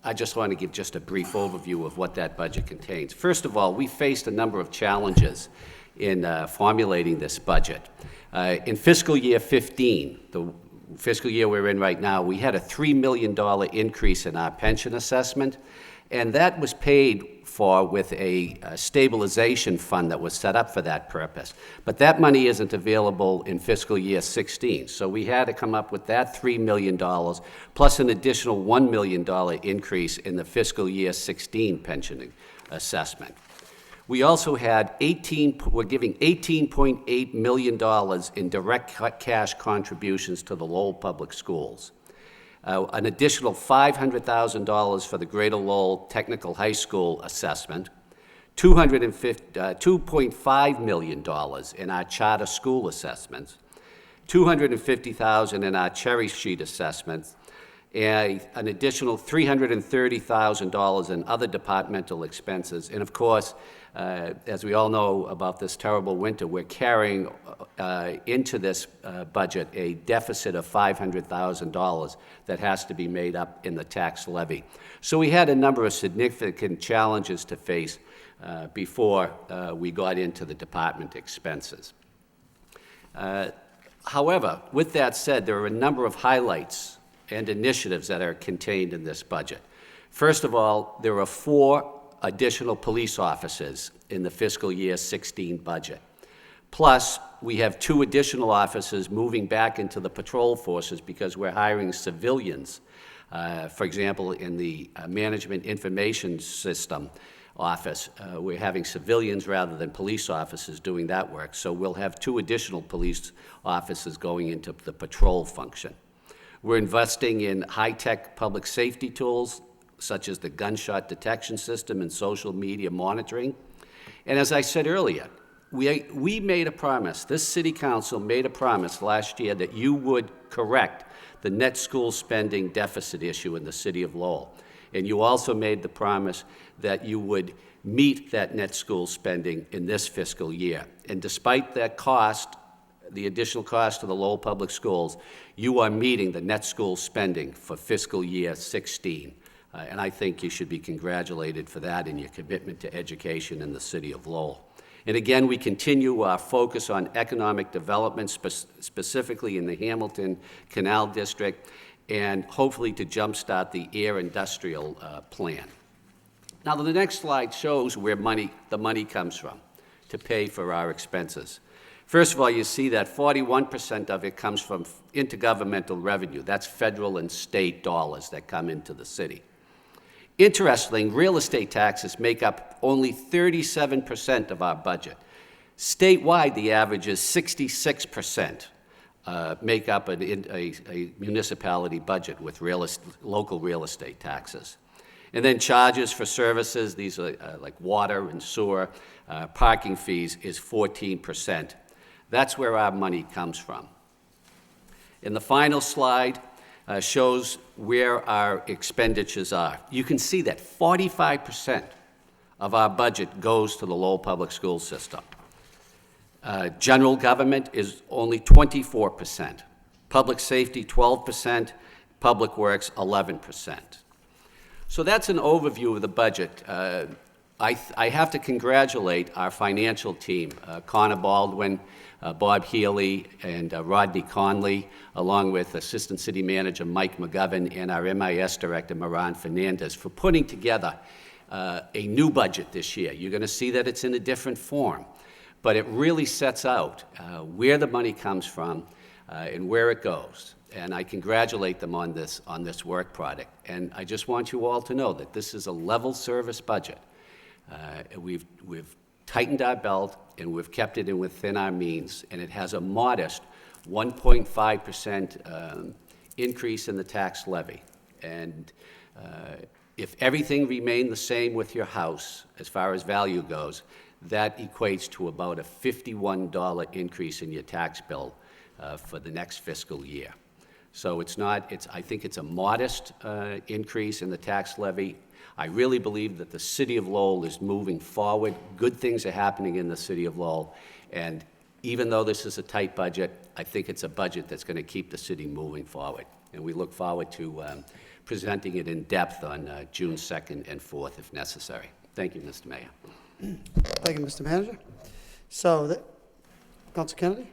I just want to give just a brief overview of what that budget contains. First of all, we faced a number of challenges in formulating this budget. In fiscal year 15, the fiscal year we're in right now, we had a $3 million increase in our pension assessment, and that was paid for with a stabilization fund that was set up for that purpose. But that money isn't available in fiscal year 16, so we had to come up with that $3 million plus an additional $1 million increase in the fiscal year 16 pension assessment. We also had we're giving $18.8 million in direct cash contributions to the Lowell Public Schools. An additional $500,000 for the Greater Lowell Technical High School assessment, $2.5 million in our charter school assessments, $250,000 in our cherry sheet assessments, and an additional $330,000 in other departmental expenses. And of course, as we all know about this terrible winter, we're carrying into this budget a deficit of $500,000 that has to be made up in the tax levy. So we had a number of significant challenges to face before we got into the department expenses. However, with that said, there are a number of highlights and initiatives that are contained in this budget. First of all, there are 4 additional police officers in the fiscal year 16 budget. Plus, we have 2 additional officers moving back into the patrol forces because we're hiring civilians. For example, in the Management Information System office, we're having civilians rather than police officers doing that work. So we'll have 2 additional police officers going into the patrol function. We're investing in high-tech public safety tools, such as the gunshot detection system and social media monitoring. And as I said earlier, we made a promise, this city council made a promise last year that you would correct the net school spending deficit issue in the city of Lowell. And you also made the promise that you would meet that net school spending in this fiscal year. And despite that cost, the additional cost to the Lowell Public Schools, you are meeting the net school spending for fiscal year 16. And I think you should be congratulated for that and your commitment to education in the city of Lowell. And again, we continue our focus on economic development, specifically in the Hamilton Canal District, and hopefully to jumpstart the air industrial plan. Now, the next slide shows where the money comes from to pay for our expenses. First of all, you see that 41% of it comes from intergovernmental revenue. That's federal and state dollars that come into the city. Interestingly, real estate taxes make up only 37% of our budget. Statewide, the average is 66% make up a municipality budget with local real estate taxes. And then charges for services, these are like water and sewer, parking fees is 14%. That's where our money comes from. And the final slide shows where our expenditures are. You can see that 45% of our budget goes to the Lowell Public School System. General government is only 24%. Public safety, 12%. Public works, 11%. So that's an overview of the budget. I have to congratulate our financial team, Connor Baldwin, Bob Healy, and Rodney Conley, along with Assistant City Manager Mike McGovern and our MIS Director, Moran Fernandez, for putting together a new budget this year. You're going to see that it's in a different form, but it really sets out where the money comes from and where it goes. And I congratulate them on this work product. And I just want you all to know that this is a level service budget. We've tightened our belt, and we've kept it in within our means, and it has a modest 1.5% increase in the tax levy. And if everything remained the same with your house, as far as value goes, that equates to about a $51 increase in your tax bill for the next fiscal year. So I think it's a modest increase in the tax levy. I really believe that the city of Lowell is moving forward. Good things are happening in the city of Lowell. And even though this is a tight budget, I think it's a budget that's going to keep the city moving forward. And we look forward to presenting it in depth on June 2nd and 4th if necessary. Thank you, Mr. Mayor. Thank you, Mr. Manager. So, Council Kennedy?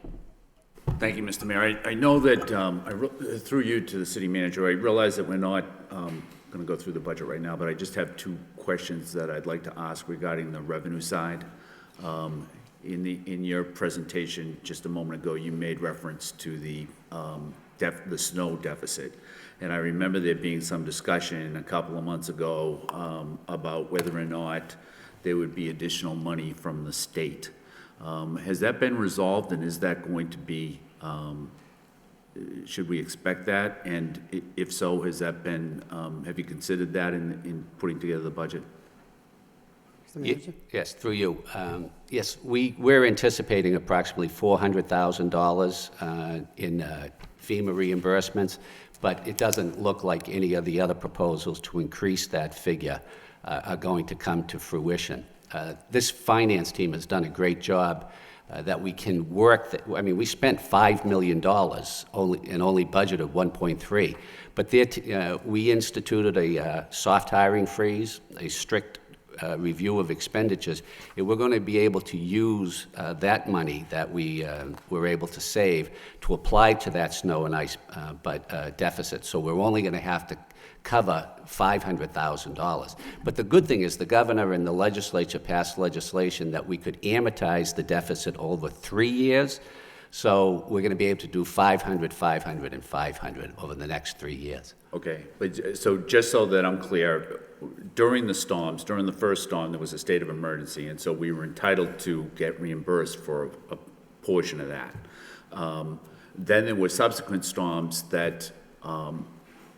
Thank you, Mr. Mayor. I know that through you to the city manager, I realize that we're not going to go through the budget right now, but I just have two questions that I'd like to ask regarding the revenue side. In your presentation just a moment ago, you made reference to the snow deficit. And I remember there being some discussion a couple of months ago about whether or not there would be additional money from the state. Has that been resolved, and is that going to be, should we expect that? And if so, has that been, have you considered that in putting together the budget? Yes, through you. Yes, we're anticipating approximately $400,000 in FEMA reimbursements, but it doesn't look like any of the other proposals to increase that figure are going to come to fruition. This finance team has done a great job that we can work. I mean, we spent $5 million only budget of 1.3, but we instituted a soft hiring freeze, a strict review of expenditures, and we're going to be able to use that money that we were able to save to apply to that snow and ice deficit. So we're only going to have to cover $500,000. But the good thing is the governor and the legislature passed legislation that we could amortize the deficit over 3 years. So we're going to be able to do 500, 500, and 500 over the next 3 years. Okay, but so just so that I'm clear, during the storms, during the first storm, there was a state of emergency, and so we were entitled to get reimbursed for a portion of that. Then there were subsequent storms that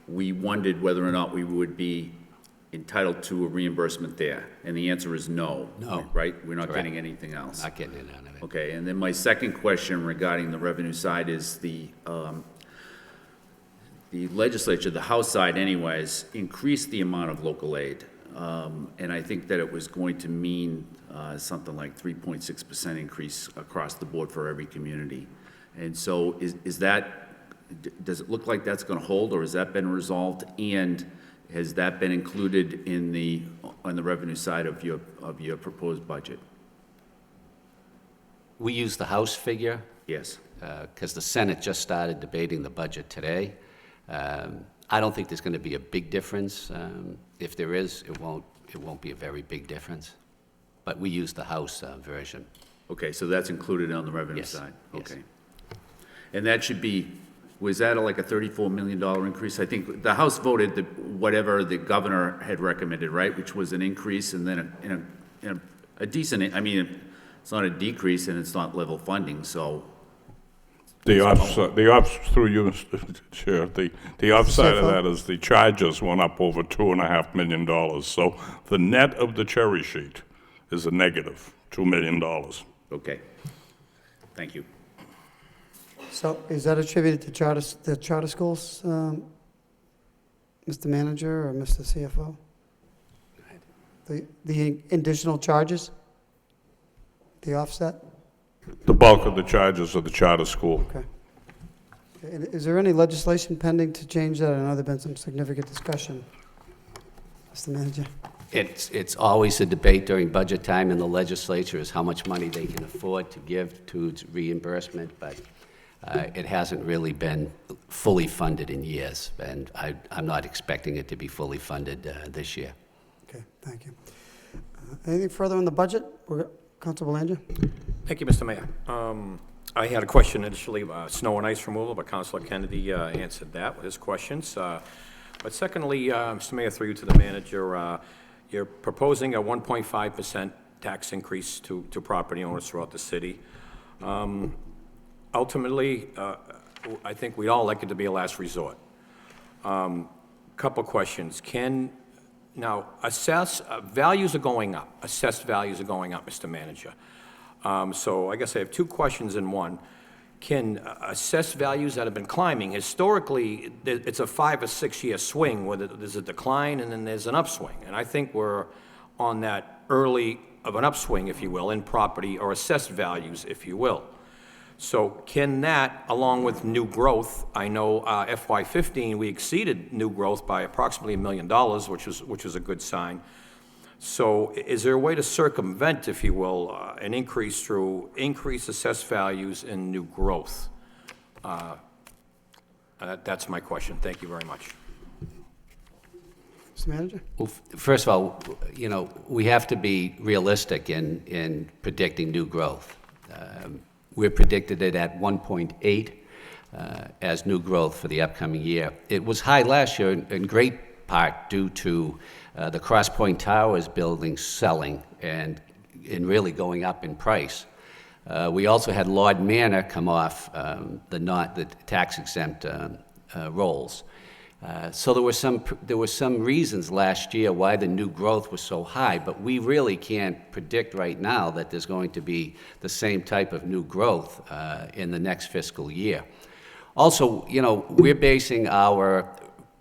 we wondered whether or not we would be entitled to a reimbursement there, and the answer is no. No. Right? We're not Correct. getting anything else. Not getting it out of it. Okay, and then my second question regarding the revenue side is the legislature, the House side anyways, increased the amount of local aid. And I think that it was going to mean something like 3.6% increase across the board for every community. And so is that, does it look like that's going to hold, or has that been resolved? And has that been included on the revenue side of your proposed budget? We use the House figure. Yes. Because the Senate just started debating the budget today. I don't think there's going to be a big difference. If there is, it won't be a very big difference. But we use the House version. Okay, so that's included on the revenue Yes, side? yes. Okay. And that should be, was that like a $34 million increase? I think the House voted whatever the governor had recommended, right? Which was an increase and then a decent, I mean, it's not a decrease and it's not level funding, so. Through you, Mr. Chair, the upside of that is the charges went up over $2.5 million. So the net of the cherry sheet is a negative $2 million. Okay. Thank you. So is that attributed to the charter schools, Mr. Manager or Mr. CFO? The additional charges? The offset? The bulk of the charges are the charter school. Okay. And is there any legislation pending to change that? I know there's been some significant discussion. Mr. Manager? It's always a debate during budget time in the legislature is how much money they can afford to give to reimbursement, but it hasn't really been fully funded in years, and I'm not expecting it to be fully funded this year. Okay, thank you. Anything further on the budget? Councilor Belanger? Thank you, Mr. Mayor. I had a question initially about snow and ice removal, but Councilor Kennedy answered that with his questions. But secondly, Mr. Mayor, through you to the manager, you're proposing a 1.5% tax increase to property owners throughout the city. Ultimately, I think we'd all like it to be a last resort. Couple questions. Now, values are going up. Assessed values are going up, Mr. Manager. So I guess I have two questions in one. Can assessed values that have been climbing, historically, it's a 5 or 6 year swing where there's a decline and then there's an upswing. And I think we're on that early of an upswing, if you will, in property or assessed values, if you will. So can that, along with new growth, I know FY15, we exceeded new growth by approximately $1 million, which was a good sign. So is there a way to circumvent, if you will, an increase through increased assessed values and new growth? That's my question. Thank you very much. Mr. Manager? Well, first of all, we have to be realistic in predicting new growth. We're predicted it at 1.8 as new growth for the upcoming year. It was high last year in great part due to the Cross Point Towers building selling and really going up in price. We also had Lord Manor come off the tax-exempt rolls. So there were some reasons last year why the new growth was so high, but we really can't predict right now that there's going to be the same type of new growth in the next fiscal year. Also, we're basing our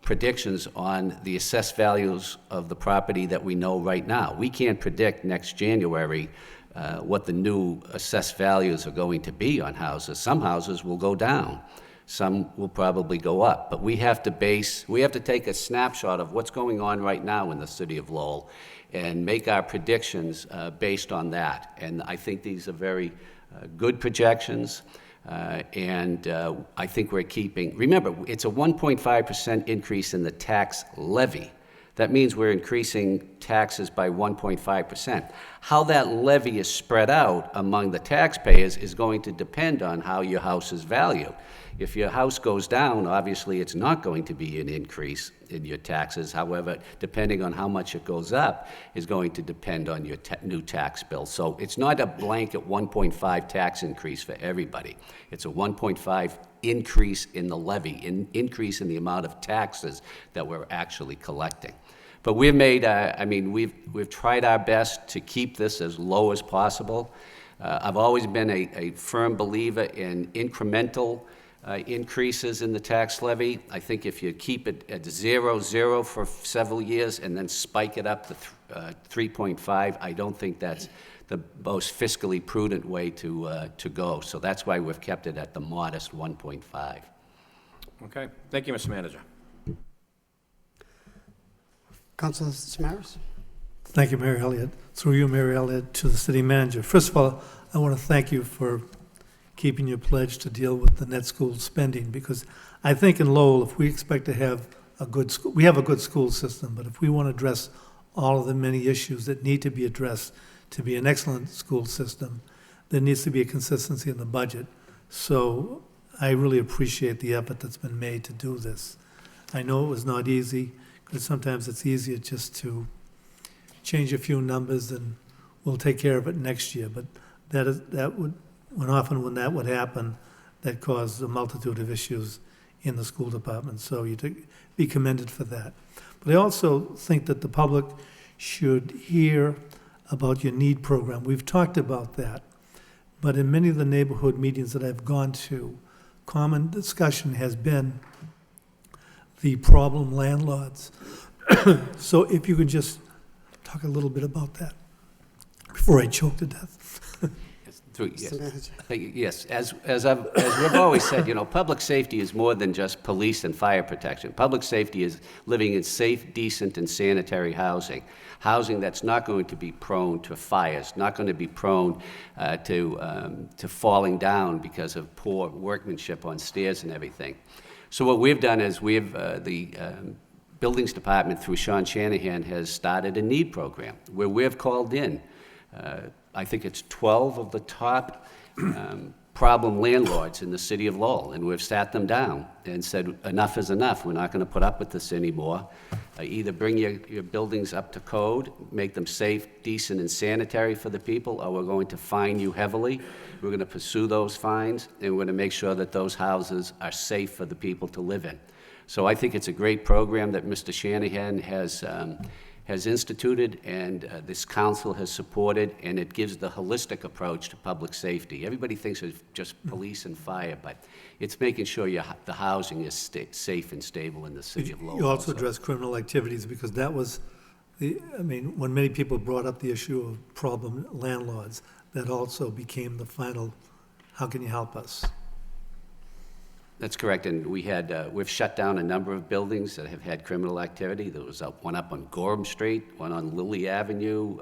predictions on the assessed values of the property that we know right now. We can't predict next January what the new assessed values are going to be on houses. Some houses will go down. Some will probably go up, but we have to take a snapshot of what's going on right now in the city of Lowell and make our predictions based on that. And I think these are very good projections, and I think we're remember, it's a 1.5% increase in the tax levy. That means we're increasing taxes by 1.5%. How that levy is spread out among the taxpayers is going to depend on how your house is valued. If your house goes down, obviously it's not going to be an increase in your taxes. However, depending on how much it goes up is going to depend on your new tax bill. So it's not a blanket 1.5 tax increase for everybody. It's a 1.5 increase in the levy, increase in the amount of taxes that we're actually collecting. But we've we've tried our best to keep this as low as possible. I've always been a firm believer in incremental increases in the tax levy. I think if you keep it at 0.0 for several years and then spike it up to 3.5, I don't think that's the most fiscally prudent way to go. So that's why we've kept it at the modest 1.5. Okay. Thank you, Mr. Manager. Councilor Samaras? Thank you, Mayor Elliott. Through you, Mayor Elliott, to the city manager. First of all, I want to thank you for keeping your pledge to deal with the net school spending, because I think in Lowell, if we expect to have a good school, we have a good school system, but if we want to address all of the many issues that need to be addressed to be an excellent school system, there needs to be a consistency in the budget. So I really appreciate the effort that's been made to do this. I know it was not easy, because sometimes it's easier just to change a few numbers and we'll take care of it next year. But when that would happen, that caused a multitude of issues in the school department. So you be commended for that. But I also think that the public should hear about your NEED program. We've talked about that. But in many of the neighborhood meetings that I've gone to, common discussion has been the problem landlords. So if you could just talk a little bit about that before I choke to death. Yes, as we've always said, public safety is more than just police and fire protection. Public safety is living in safe, decent, and sanitary housing. Housing that's not going to be prone to fires, not going to be prone to falling down because of poor workmanship on stairs and everything. So what we've done is the Buildings Department through Sean Shanahan has started a NEED program where we've called in I think it's 12 of the top problem landlords in the city of Lowell, and we've sat them down and said, enough is enough. We're not going to put up with this anymore. Either bring your buildings up to code, make them safe, decent, and sanitary for the people, or we're going to fine you heavily. We're going to pursue those fines, and we're going to make sure that those houses are safe for the people to live in. So I think it's a great program that Mr. Shanahan has instituted, and this council has supported, and it gives the holistic approach to public safety. Everybody thinks it's just police and fire, but it's making sure the housing is safe and stable in the city of Lowell. You also address criminal activities, because that was when many people brought up the issue of problem landlords, that also became the final, how can you help us? That's correct, and we've shut down a number of buildings that have had criminal activity. There was one up on Gorham Street, one on Lilly Avenue,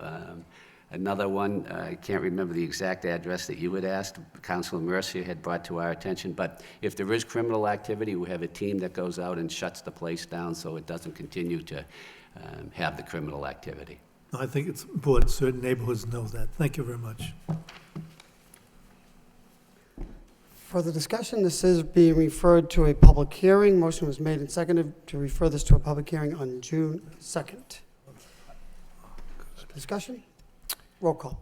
another one, I can't remember the exact address that you had asked, Councilor Mercier had brought to our attention, but if there is criminal activity, we have a team that goes out and shuts the place down so it doesn't continue to have the criminal activity. I think it's important certain neighborhoods know that. Thank you very much. Further discussion, this is being referred to a public hearing. Motion was made and seconded to refer this to a public hearing on June 2nd. Discussion? Roll call.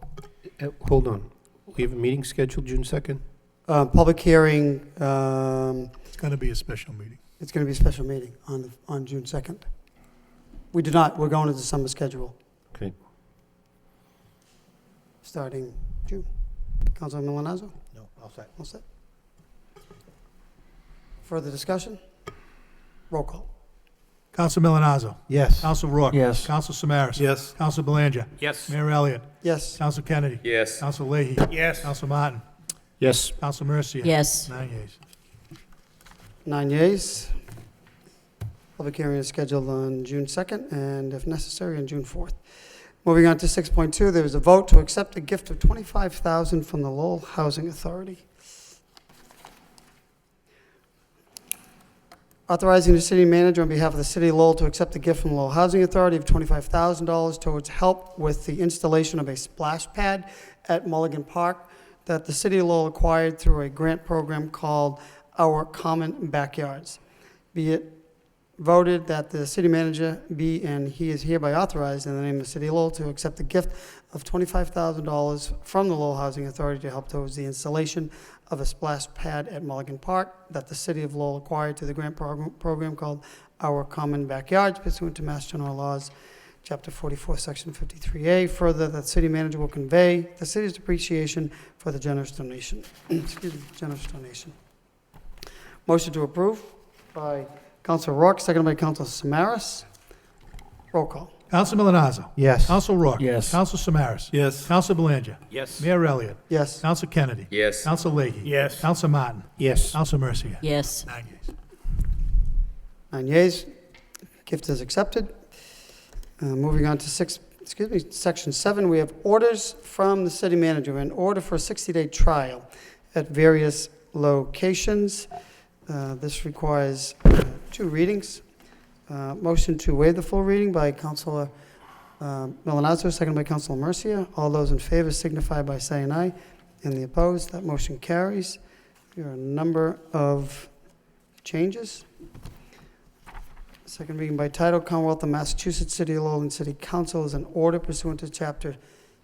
Hold on. We have a meeting scheduled June 2nd? Public hearing, It's going to be a special meeting. it's going to be a special meeting on June 2nd. We do not, we're going to December schedule, Okay. starting June. Councilor Milonazo? No, all set. All set. Further discussion? Roll call. Council Milonazo. Yes. Council Rourke. Yes. Council Samaras. Yes. Council Belanger. Yes. Mayor Elliott. Yes. Council Kennedy. Yes. Council Leahy. Yes. Council Martin. Yes. Council Mercier. Yes. 9 yeas. 9 yeas. Public hearing is scheduled on June 2nd, and if necessary, on June 4th. Moving on to 6.2, there is a vote to accept a gift of $25,000 from the Lowell Housing Authority. Authorizing the city manager on behalf of the city of Lowell to accept a gift from the Lowell Housing Authority of $25,000 towards help with the installation of a splash pad at Mulligan Park that the city of Lowell acquired through a grant program called Our Common Backyards. Be it voted that the city manager be and he is hereby authorized in the name of the city of Lowell to accept a gift of $25,000 from the Lowell Housing Authority to help towards the installation of a splash pad at Mulligan Park that the city of Lowell acquired through the grant program called Our Common Backyards pursuant to Mass General Laws, Chapter 44, Section 53A. Further, that city manager will convey the city's appreciation for the generous donation. Excuse me, generous donation. Motion to approve by Councilor Rourke, seconded by Councilor Samaras. Roll call. Council Milonazo. Yes. Council Rourke. Yes. Council Samaras. Yes. Council Belanger. Yes. Mayor Elliott. Yes. Council Kennedy. Yes. Council Leahy. Yes. Council Martin. Yes. Council Mercier. Yes. 9 yeas. 9 yeas. Gift is accepted. Moving on to Section 7, we have orders from the city manager. An order for a 60-day trial at various locations. This requires 2 readings. Motion to waive the full reading by Councilor Milonazo, second by Councilor Mercia. All those in favor signify by saying aye. And the opposed, that motion carries. There are a number of changes. Second reading by title, Commonwealth of Massachusetts, City of Lowell, and City Council is an order pursuant to Chapter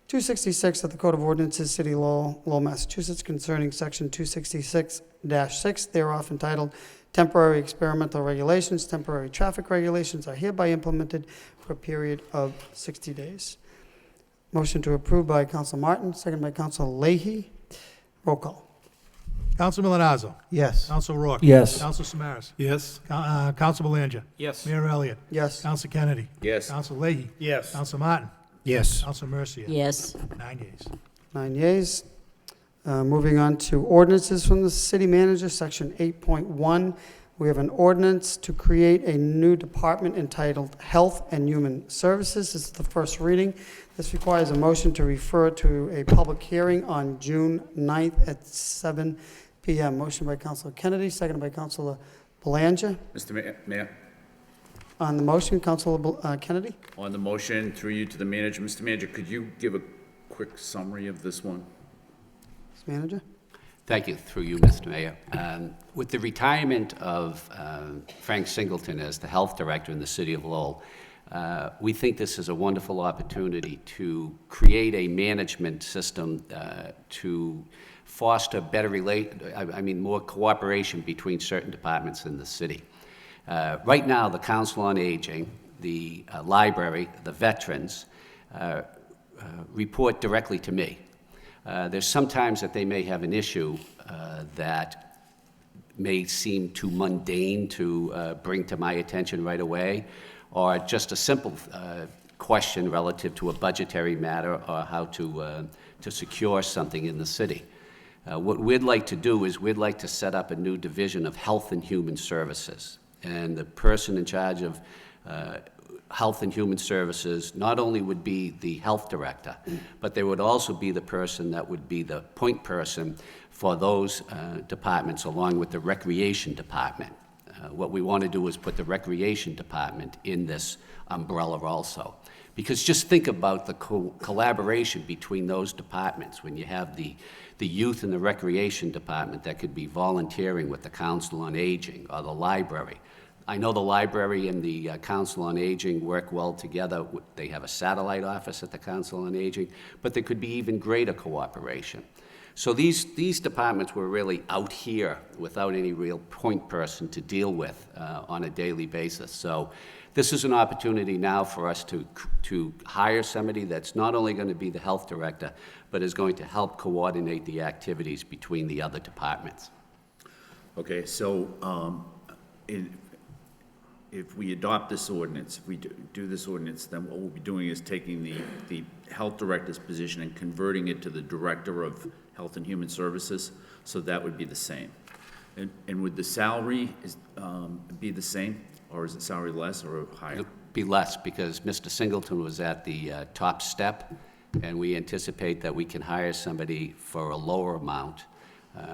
266 of the Code of Ordinances, City of Lowell, Lowell, Massachusetts, concerning Section 266-6 thereof entitled Temporary Experimental Regulations. Temporary traffic regulations are hereby implemented for a period of 60 days. Motion to approve by Council Martin, second by Council Leahy. Roll call. Council Milonazo. Yes. Council Rourke. Yes. Council Samaras. Yes. Council Belanger. Yes. Mayor Elliott. Yes. Council Kennedy. Yes. Council Leahy. Yes. Council Martin. Yes. Council Mercia. Yes. 9 yeas. 9 yeas. Moving on to ordinances from the city manager, section 8.1. We have an ordinance to create a new department entitled Health and Human Services. This is the first reading. This requires a motion to refer to a public hearing on June 9th at 7 p.m. Motion by Councilor Kennedy, seconded by Councilor Belanger. Mr. Mayor, On the motion, Councilor Kennedy. on the motion, through you to the manager, Mr. Manager, could you give a quick summary of this one? Mr. Manager. Thank you, through you, Mr. Mayor. With the retirement of Frank Singleton as the health director in the city of Lowell, we think this is a wonderful opportunity to create a management system to foster better more cooperation between certain departments in the city. Right now, the Council on Aging, the library, the veterans report directly to me. There's sometimes that they may have an issue that may seem too mundane to bring to my attention right away, or just a simple question relative to a budgetary matter or how to secure something in the city. What we'd like to do is we'd like to set up a new division of Health and Human Services. And the person in charge of Health and Human Services not only would be the health director, but there would also be the person that would be the point person for those departments along with the recreation department. What we want to do is put the recreation department in this umbrella also. Because just think about the collaboration between those departments. When you have the youth and the recreation department that could be volunteering with the Council on Aging or the library. I know the library and the Council on Aging work well together. They have a satellite office at the Council on Aging, but there could be even greater cooperation. So these departments were really out here without any real point person to deal with on a daily basis. So this is an opportunity now for us to hire somebody that's not only going to be the health director, but is going to help coordinate the activities between the other departments. Okay, so if we adopt this ordinance, if we do this ordinance, then what we'll be doing is taking the health director's position and converting it to the director of Health and Human Services, so that would be the same. And would the salary be the same, or is the salary less or higher? It'll be less because Mr. Singleton was at the top step, and we anticipate that we can hire somebody for a lower amount.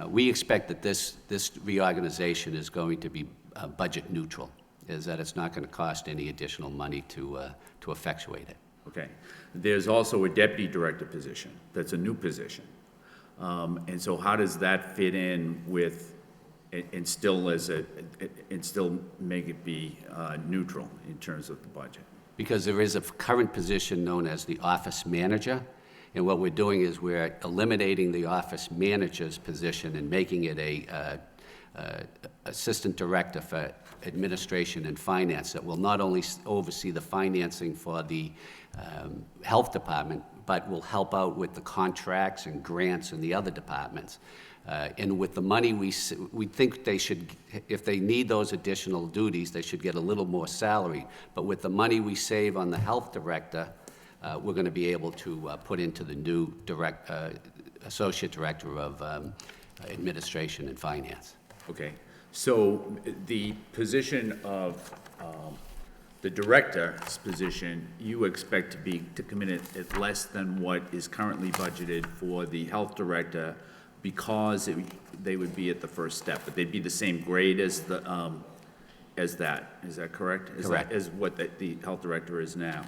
We expect that this reorganization is going to be budget neutral, is that it's not going to cost any additional money to effectuate it. Okay. There's also a deputy director position. That's a new position. And so how does that fit in with, and still make it be neutral in terms of the budget? Because there is a current position known as the office manager, and what we're doing is we're eliminating the office manager's position and making it a assistant director for administration and finance that will not only oversee the financing for the health department, but will help out with the contracts and grants in the other departments. And with the money, we think they should, if they need those additional duties, they should get a little more salary. But with the money we save on the health director, we're going to be able to put into the new associate director of administration and finance. Okay. So the position of the director's position, you expect to come in at less than what is currently budgeted for the health director, because they would be at the first step, but they'd be the same grade as the as that. Is that correct? Correct. Is what the health director is now.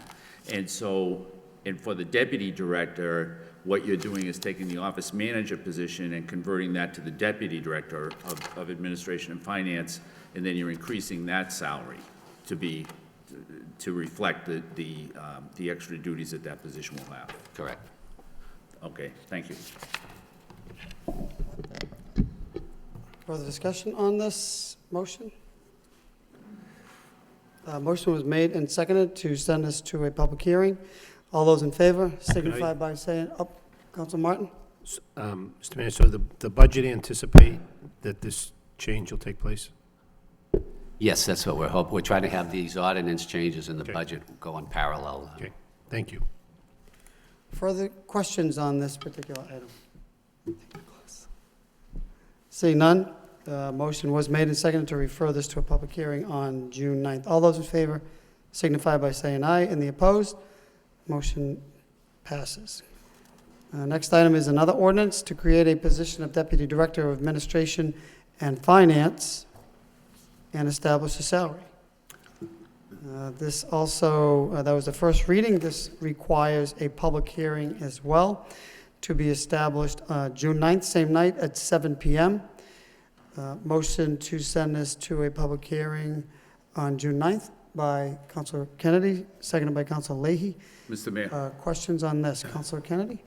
And so, and for the deputy director, what you're doing is taking the office manager position and converting that to the deputy director of administration and finance, and then you're increasing that salary to reflect the extra duties that that position will have. Correct. Okay, thank you. Further discussion on this motion? Motion was made and seconded to send this to a public hearing. All those in favor signify by saying, Council Martin? Mr. Mayor, so the budget anticipate that this change will take place? Yes, that's what we're hoping. We're trying to have these ordinance changes in the Okay. budget go in parallel. Okay, thank you. Further questions on this particular item? Seeing none, motion was made and seconded to refer this to a public hearing on June 9th. All those in favor signify by saying aye. And the opposed, motion passes. Next item is another ordinance to create a position of Deputy Director of Administration and Finance and establish a salary. This also, that was the first reading. This requires a public hearing as well to be established June 9th, same night at 7 p.m. Motion to send this to a public hearing on June 9th by Councilor Kennedy, seconded by Councilor Leahy. Mr. Mayor. Questions on this? Councilor Kennedy?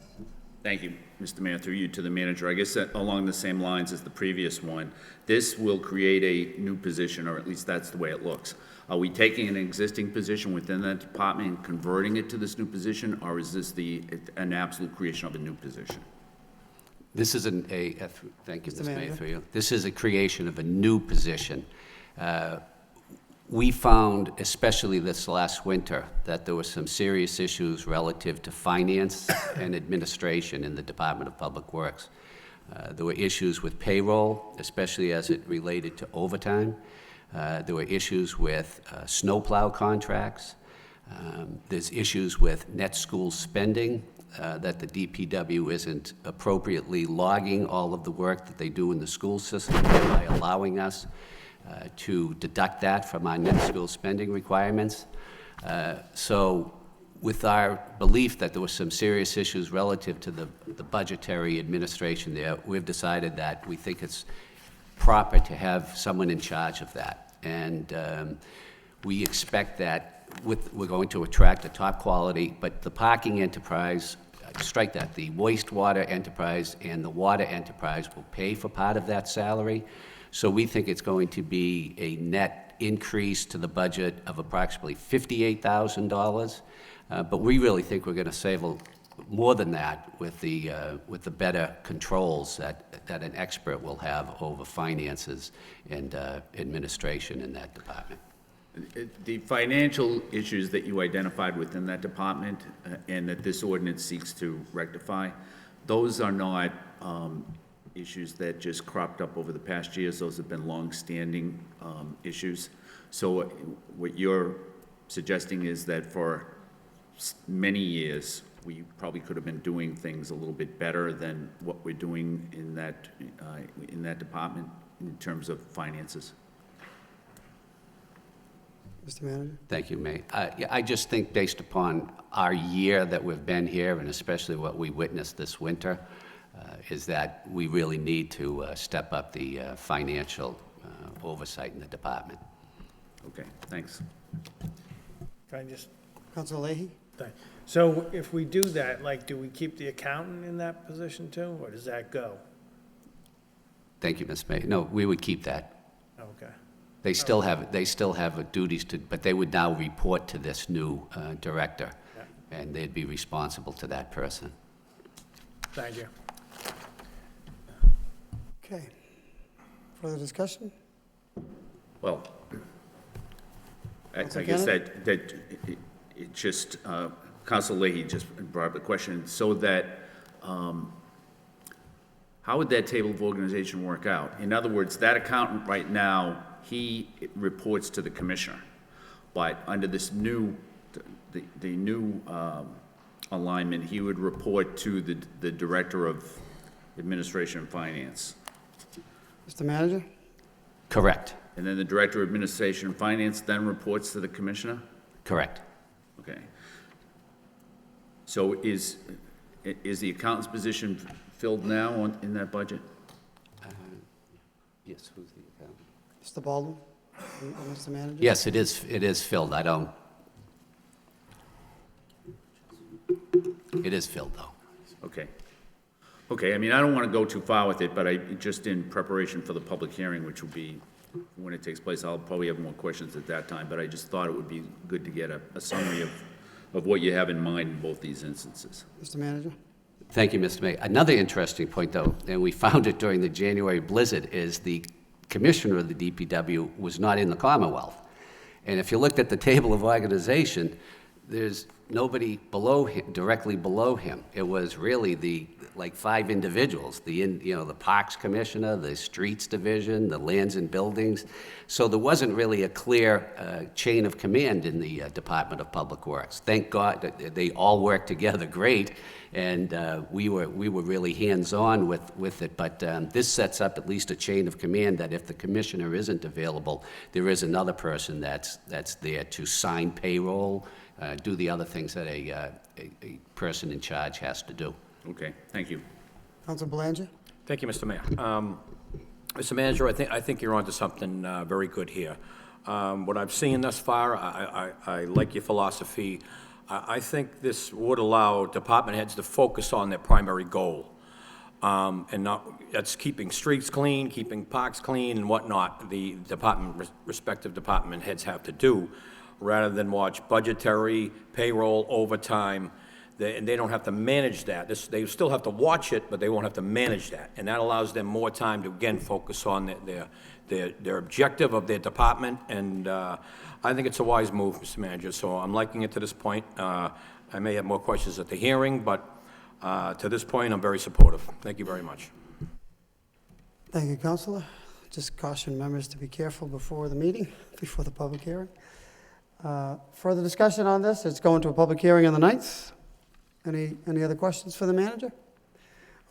Thank you, Mr. Mayor, through you to the manager. I guess that along the same lines as the previous one, this will create a new position, or at least that's the way it looks. Are we taking an existing position within that department and converting it to this new position, or is this an absolute creation of a new position? This is thank you, Mr. Ms. May, Manager. through you. This is a creation of a new position. We found, especially this last winter, that there were some serious issues relative to finance and administration in the Department of Public Works. There were issues with payroll, especially as it related to overtime. There were issues with snowplow contracts. There's issues with net school spending, that the DPW isn't appropriately logging all of the work that they do in the school system, thereby allowing us to deduct that from our net school spending requirements. So with our belief that there were some serious issues relative to the budgetary administration there, we've decided that we think it's proper to have someone in charge of that. And we expect that we're going to attract a top quality, but the parking enterprise, strike that, the wastewater enterprise and the water enterprise will pay for part of that salary. So we think it's going to be a net increase to the budget of approximately $58,000. But we really think we're going to save more than that with the better controls that an expert will have over finances and administration in that department. The financial issues that you identified within that department and that this ordinance seeks to rectify, those are not issues that just cropped up over the past years. Those have been long-standing issues. So what you're suggesting is that for many years, we probably could have been doing things a little bit better than what we're doing in that department in terms of finances. Mr. Manager? Thank you, May. Yeah, I just think based upon our year that we've been here, and especially what we witnessed this winter, is that we really need to step up the financial oversight in the department. Okay, thanks. Can I just, Councilor Leahy? so if we do that, like, do we keep the accountant in that position too, or does that go? Thank you, Ms. May. No, we would keep that. Okay. They still have duties to, but they would now report to this new director, and they'd be responsible to that person. Thank you. Okay. Further discussion? Well, I Councilor guess Kennedy? that it just, Councilor Leahy just brought up the question, so that, how would that table of organization work out? In other words, that accountant right now, he reports to the commissioner, but under this new, the new alignment, he would report to the Director of Administration and Finance. Mr. Manager? Correct. And then the Director of Administration and Finance then reports to the Commissioner? Correct. Okay. So is the accountant's position filled now in that budget? Yes, who's the accountant? Mr. Baldwin? Mr. Manager? Yes, it is filled. It is filled, though. Okay. Okay, I mean, I don't want to go too far with it, but just in preparation for the public hearing, which will be, when it takes place, I'll probably have more questions at that time, but I just thought it would be good to get a summary of what you have in mind in both these instances. Mr. Manager? Thank you, Mr. Mayor. Another interesting point, though, and we found it during the January blizzard, is the commissioner of the DPW was not in the Commonwealth. And if you looked at the table of organization, there's nobody below him, directly below him. It was really like 5 individuals, the Parks Commissioner, the Streets Division, the Lands and Buildings. So there wasn't really a clear chain of command in the Department of Public Works. Thank God that they all worked together great, and we were really hands-on with it. But this sets up at least a chain of command that if the commissioner isn't available, there is another person that's there to sign payroll, do the other things that a person in charge has to do. Okay, thank you. Council Belanger? Thank you, Mr. Mayor. Mr. Manager, I think you're onto something very good here. What I've seen thus far, I like your philosophy. I think this would allow department heads to focus on their primary goal, and that's keeping streets clean, keeping parks clean, and whatnot. The respective department heads have to do, rather than watch budgetary, payroll, overtime. They don't have to manage that. They still have to watch it, but they won't have to manage that. And that allows them more time to, again, focus on their objective of their department. And I think it's a wise move, Mr. Manager. So I'm liking it to this point. I may have more questions at the hearing, but to this point, I'm very supportive. Thank you very much. Thank you, Councilor. Just caution members to be careful before the meeting, before the public hearing. Further discussion on this? It's going to a public hearing on the 9th. Any other questions for the manager?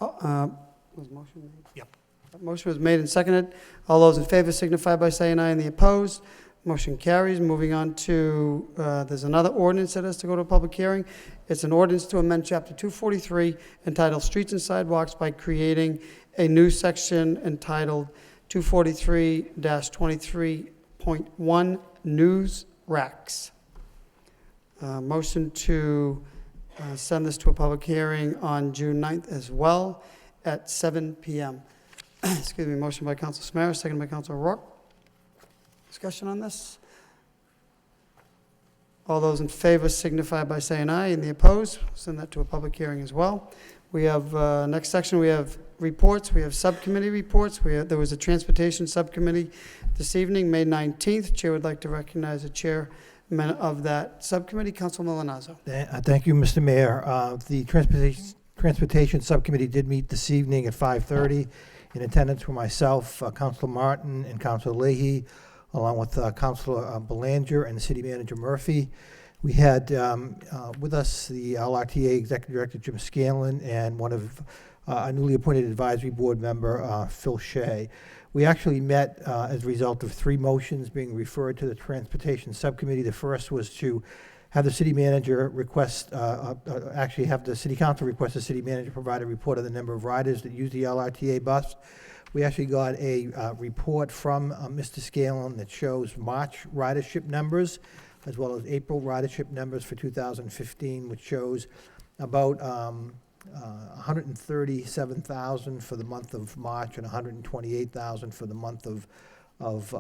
Was motion made? Yep. Motion was made and seconded. All those in favor signify by saying aye, and the opposed. Motion carries. Moving on to, there's another ordinance that has to go to a public hearing. It's an ordinance to amend Chapter 243 entitled Streets and Sidewalks by creating a new section entitled 243-23.1 News Racks. Motion to send this to a public hearing on June 9th as well at 7 p.m. Excuse me, motion by Council Samaras, second by Council Rourke. Discussion on this? All those in favor signify by saying aye, and the opposed, send that to a public hearing as well. We have, next section, we have reports, we have subcommittee reports. There was a transportation subcommittee this evening, May 19th. Chair would like to recognize the chairman of that subcommittee, Council Milanazzo. Thank you, Mr. Mayor. The Transportation Subcommittee did meet this evening at 5:30. In attendance were myself, Councilor Martin, and Councilor Leahy, along with Councilor Belanger and the City Manager Murphy. We had with us the LRTA Executive Director, Jim Scanlon, and one of a newly appointed advisory board member, Phil Shea. We actually met as a result of 3 motions being referred to the Transportation Subcommittee. The first was to have the city manager request, actually have the city council request the city manager provide a report of the number of riders that use the LRTA bus. We actually got a report from Mr. Scanlon that shows March ridership numbers, as well as April ridership numbers for 2015, which shows about 137,000 for the month of March and 128,000 for the month of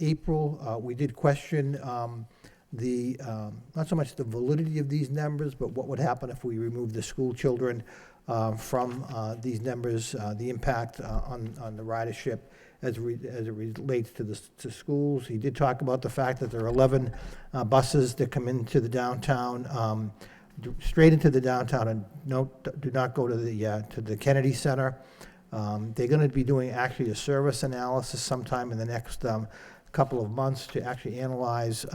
April. We did question not so much the validity of these numbers, but what would happen if we remove the school children from these numbers, the impact on the ridership as it relates to schools. He did talk about the fact that there are 11 buses that come into the downtown, straight into the downtown, and do not go to the Kennedy Center. They're going to be doing actually a service analysis sometime in the next couple of months to actually analyze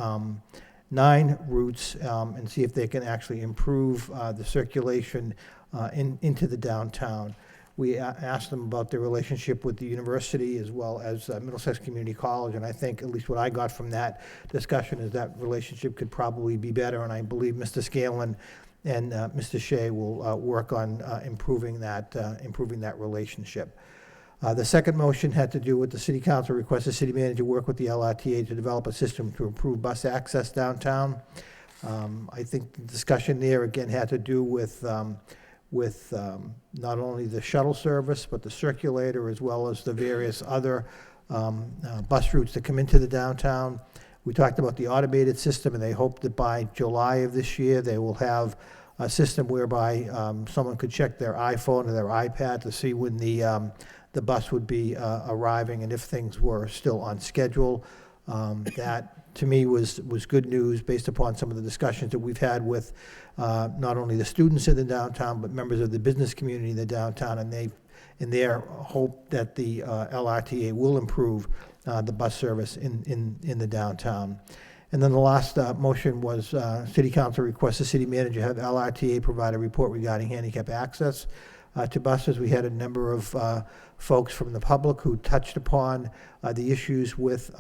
9 routes and see if they can actually improve the circulation into the downtown. We asked them about their relationship with the university as well as Middlesex Community College, and I think, at least what I got from that discussion, is that relationship could probably be better, and I believe Mr. Scanlon and Mr. Shea will work on improving that relationship. The second motion had to do with the city council request the city manager work with the LRTA to develop a system to improve bus access downtown. I think the discussion there, again, had to do with not only the shuttle service, but the circulator, as well as the various other bus routes that come into the downtown. We talked about the automated system, and they hope that by July of this year, they will have a system whereby someone could check their iPhone or their iPad to see when the bus would be arriving and if things were still on schedule. That, to me, was good news based upon some of the discussions that we've had with not only the students in the downtown, but members of the business community in the downtown, and their hope that the LRTA will improve the bus service in the downtown. And then the last motion was City Council requests the city manager have LRTA provide a report regarding handicap access to buses. We had a number of folks from the public who touched upon the issues with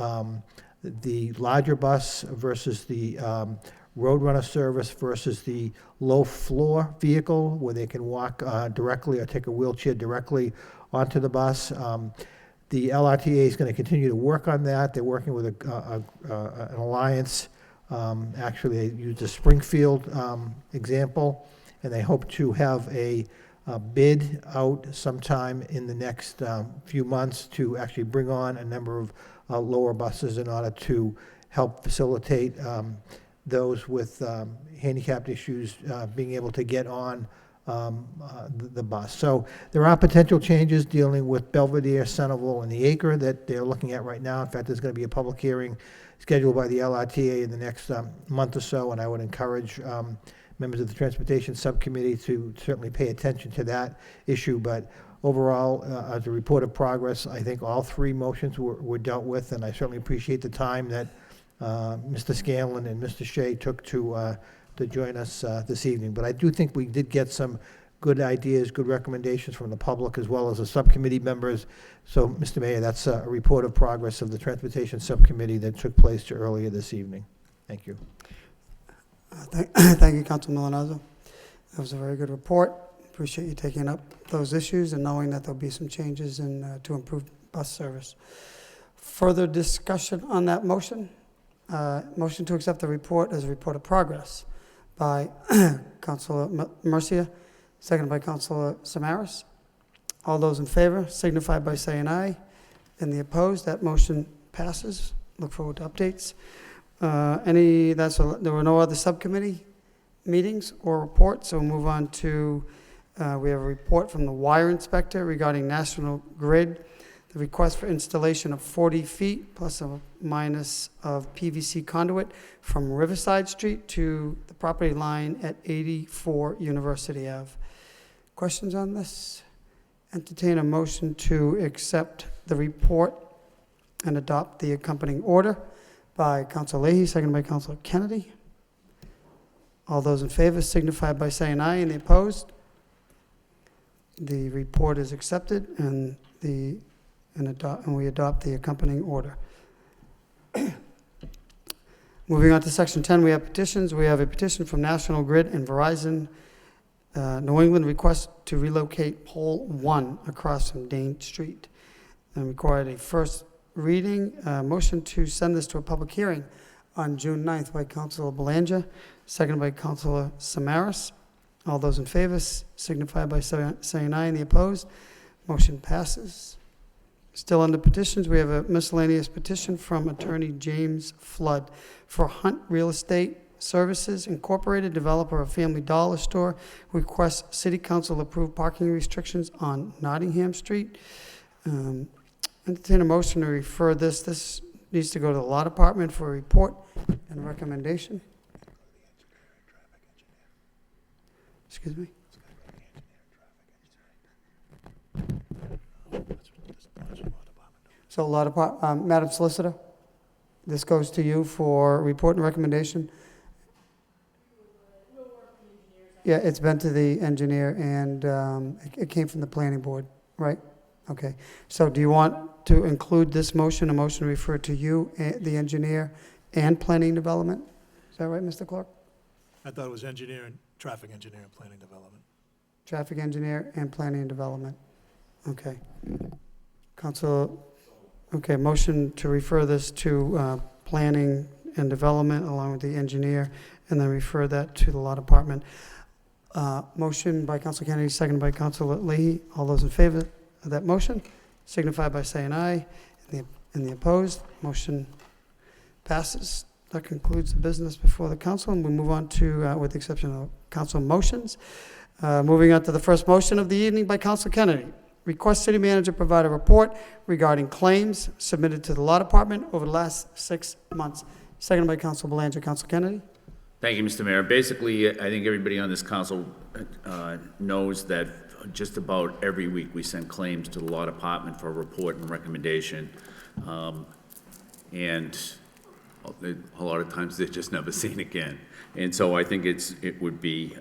the larger bus versus the Roadrunner service versus the low-floor vehicle, where they can walk directly or take a wheelchair directly onto the bus. The LRTA is going to continue to work on that. They're working with an alliance. Actually, they used a Springfield example, and they hope to have a bid out sometime in the next few months to actually bring on a number of lower buses in order to help facilitate those with handicapped issues being able to get on the bus. So there are potential changes dealing with Belvedere, Centerville, and the Acre that they're looking at right now. In fact, there's going to be a public hearing scheduled by the LRTA in the next month or so, and I would encourage members of the Transportation Subcommittee to certainly pay attention to that issue. But overall, as a report of progress, I think all three motions were dealt with, and I certainly appreciate the time that Mr. Scanlon and Mr. Shea took to join us this evening. But I do think we did get some good ideas, good recommendations from the public as well as the subcommittee members. So, Mr. Mayor, that's a report of progress of the Transportation Subcommittee that took place earlier this evening. Thank you. Thank you, Councilman Milanazzo. That was a very good report. Appreciate you taking up those issues and knowing that there'll be some changes to improve bus service. Further discussion on that motion? Motion to accept the report as a report of progress by Councilor Mercia, seconded by Councilor Samaras. All those in favor signify by saying aye. And the opposed, that motion passes. Look forward to updates. There were no other subcommittee meetings or reports, so we'll move on to, we have a report from the wire inspector regarding National Grid, the request for installation of 40 feet plus a minus of PVC conduit from Riverside Street to the property line at 84 University Ave. Questions on this? Entertain a motion to accept the report and adopt the accompanying order by Councilor Leahy, seconded by Councilor Kennedy. All those in favor signify by saying aye, and the opposed. The report is accepted, and we adopt the accompanying order. Moving on to section 10, we have petitions. We have a petition from National Grid and Verizon New England request to relocate pole 1 across from Dane Street, and required a first reading. Motion to send this to a public hearing on June 9th by Councilor Belanger, seconded by Councilor Samaras. All those in favor signify by saying aye, and the opposed. Motion passes. Still under petitions, we have a miscellaneous petition from Attorney James Flood for Hunt Real Estate Services Incorporated, developer of Family Dollar Store, requests City Council approve parking restrictions on Nottingham Street. Entertain a motion to refer this. This needs to go to the Law Department for a report and a recommendation. Excuse me. So, Law Department, Madam Solicitor, this goes to you for report and recommendation. We'll work with engineers Yeah, it's been to the engineer, and it came from the planning board, right? Okay. So do you want to include this motion, a motion to refer to you, the engineer, and planning development? Is that right, Mr. Clerk? I thought it was engineering, traffic engineering, planning development. Traffic engineer and planning and development. Okay. Council, okay, motion to refer this to planning and development along with the engineer, and then refer that to the law department. Motion by Council Kennedy, seconded by Council Leahy. All those in favor of that motion signify by saying aye. And the opposed, motion passes. That concludes the business before the council, and we move on to, with the exception of council motions. Moving on to the first motion of the evening by Council Kennedy. Request city manager provide a report regarding claims submitted to the law department over the last 6 months. Seconded by Council Belanger. Council Kennedy. Thank you, Mr. Mayor. Basically, I think everybody on this council knows that just about every week we send claims to the law department for a report and recommendation. And a lot of times they're just never seen again. And so I think it would be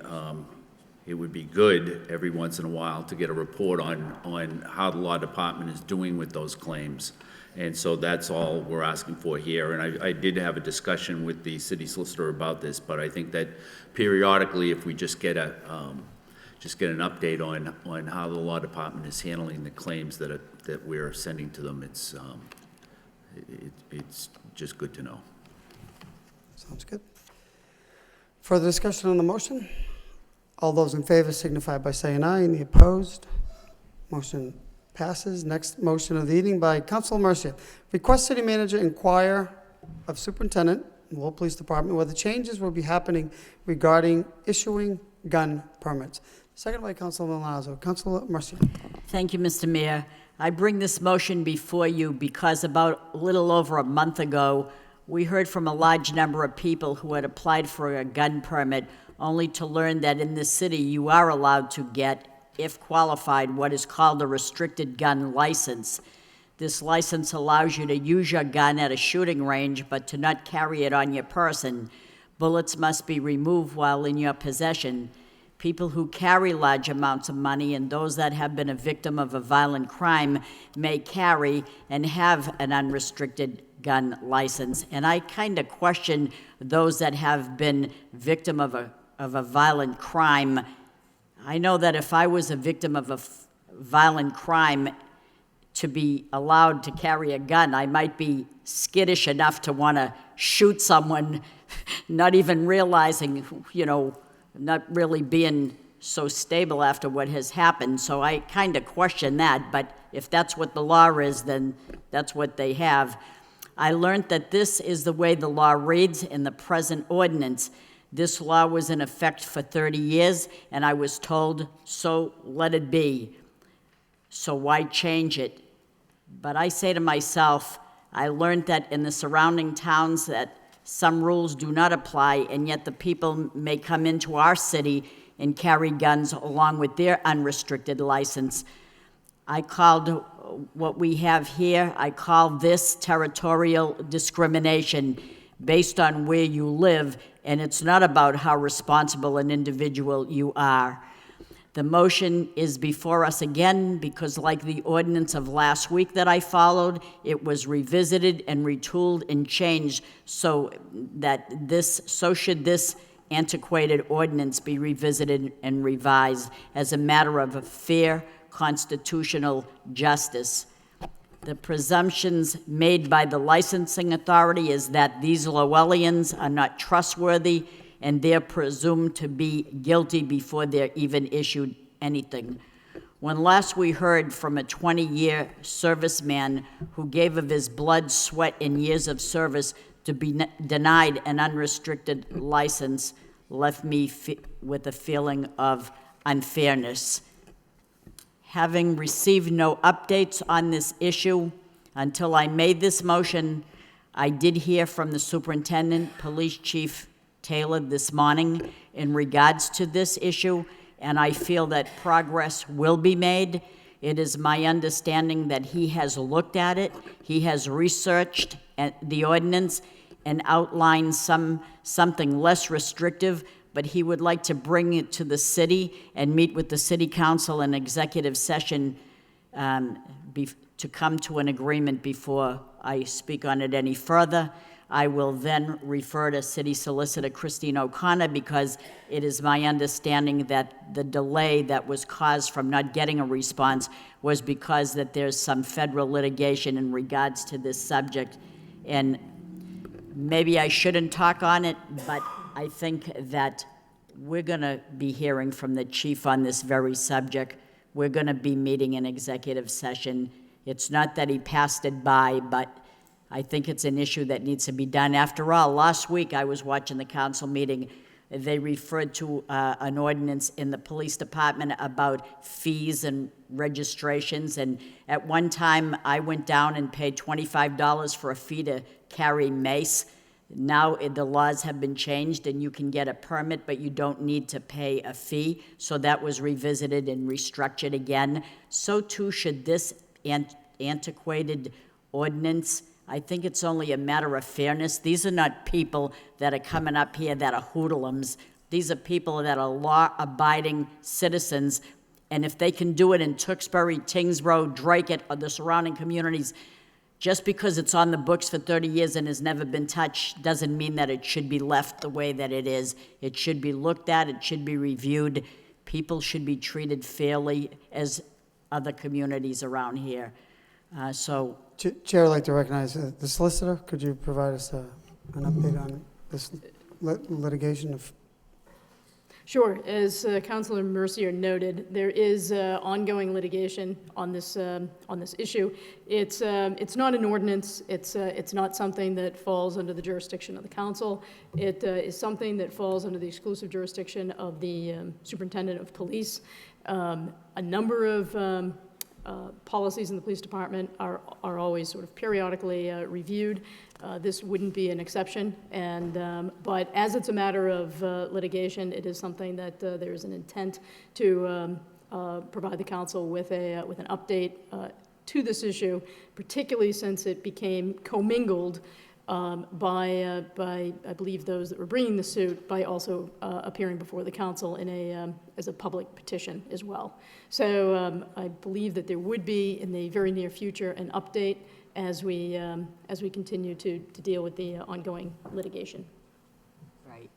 good every once in a while to get a report on how the law department is doing with those claims. And so that's all we're asking for here. And I did have a discussion with the city solicitor about this, but I think that periodically, if we just get an update on how the law department is handling the claims that we're sending to them, it's just good to know. Sounds good. Further discussion on the motion? All those in favor signify by saying aye. Any opposed? Motion passes. Next motion of the evening by Council Mercia. Request city manager inquire of superintendent, Lowell Police Department, whether changes will be happening regarding issuing gun permits. Second by Council Milazzo. Council Mercia. Thank you, Mr. Mayor. I bring this motion before you because about a little over a month ago, we heard from a large number of people who had applied for a gun permit, only to learn that in this city you are allowed to get, if qualified, what is called a restricted gun license. This license allows you to use your gun at a shooting range, but to not carry it on your person. Bullets must be removed while in your possession. People who carry large amounts of money and those that have been a victim of a violent crime may carry and have an unrestricted gun license. And I kind of question those that have been victim of a violent crime. I know that if I was a victim of a violent crime, to be allowed to carry a gun, I might be skittish enough to want to shoot someone, not even realizing, not really being so stable after what has happened. So I kind of question that, but if that's what the law is, then that's what they have. I learned that this is the way the law reads in the present ordinance. This law was in effect for 30 years, and I was told, so let it be. So why change it? But I say to myself, I learned that in the surrounding towns that some rules do not apply, and yet the people may come into our city and carry guns along with their unrestricted license. I called what we have here, I call this territorial discrimination based on where you live, and it's not about how responsible an individual you are. The motion is before us again because, like the ordinance of last week that I followed, it was revisited and retooled and changed so should this antiquated ordinance be revisited and revised as a matter of fair constitutional justice. The presumptions made by the licensing authority is that these Lowellians are not trustworthy and they're presumed to be guilty before they're even issued anything. When last we heard from a 20-year serviceman who gave of his blood, sweat, and years of service to be denied an unrestricted license, left me with a feeling of unfairness. Having received no updates on this issue until I made this motion, I did hear from the superintendent, Police Chief Taylor, this morning in regards to this issue, and I feel that progress will be made. It is my understanding that he has looked at it, he has researched the ordinance and outlined something less restrictive, but he would like to bring it to the city and meet with the city council in executive session to come to an agreement before I speak on it any further. I will then refer to City Solicitor Christine O'Connor, because it is my understanding that the delay that was caused from not getting a response was because that there's some federal litigation in regards to this subject. And maybe I shouldn't talk on it, but I think that we're going to be hearing from the chief on this very subject. We're going to be meeting in executive session. It's not that he passed it by, but I think it's an issue that needs to be done. After all, last week I was watching the council meeting. They referred to an ordinance in the police department about fees and registrations. And at one time, I went down and paid $25 for a fee to carry mace. Now the laws have been changed and you can get a permit, but you don't need to pay a fee. So that was revisited and restructured again. So too should this antiquated ordinance. I think it's only a matter of fairness. These are not people that are coming up here that are hoodlums. These are people that are law-abiding citizens, and if they can do it in Tewksbury, Tingsboro, Drake, or the surrounding communities, just because it's on the books for 30 years and has never been touched doesn't mean that it should be left the way that it is. It should be looked at, it should be reviewed. People should be treated fairly as other communities around here. Chair, I'd like to recognize the solicitor. Could you provide us an update on this litigation? Sure. As Councilor Mercier noted, there is ongoing litigation on this issue. It's not an ordinance. It's not something that falls under the jurisdiction of the council. It is something that falls under the exclusive jurisdiction of the superintendent of police. A number of policies in the police department are always sort of periodically reviewed. This wouldn't be an exception, but as it's a matter of litigation, it is something that there is an intent to provide the council with an update to this issue, particularly since it became commingled by I believe those that were bringing the suit by also appearing before the council in as a public petition as well. So I believe that there would be in the very near future an update as we continue to deal with the ongoing litigation. Right.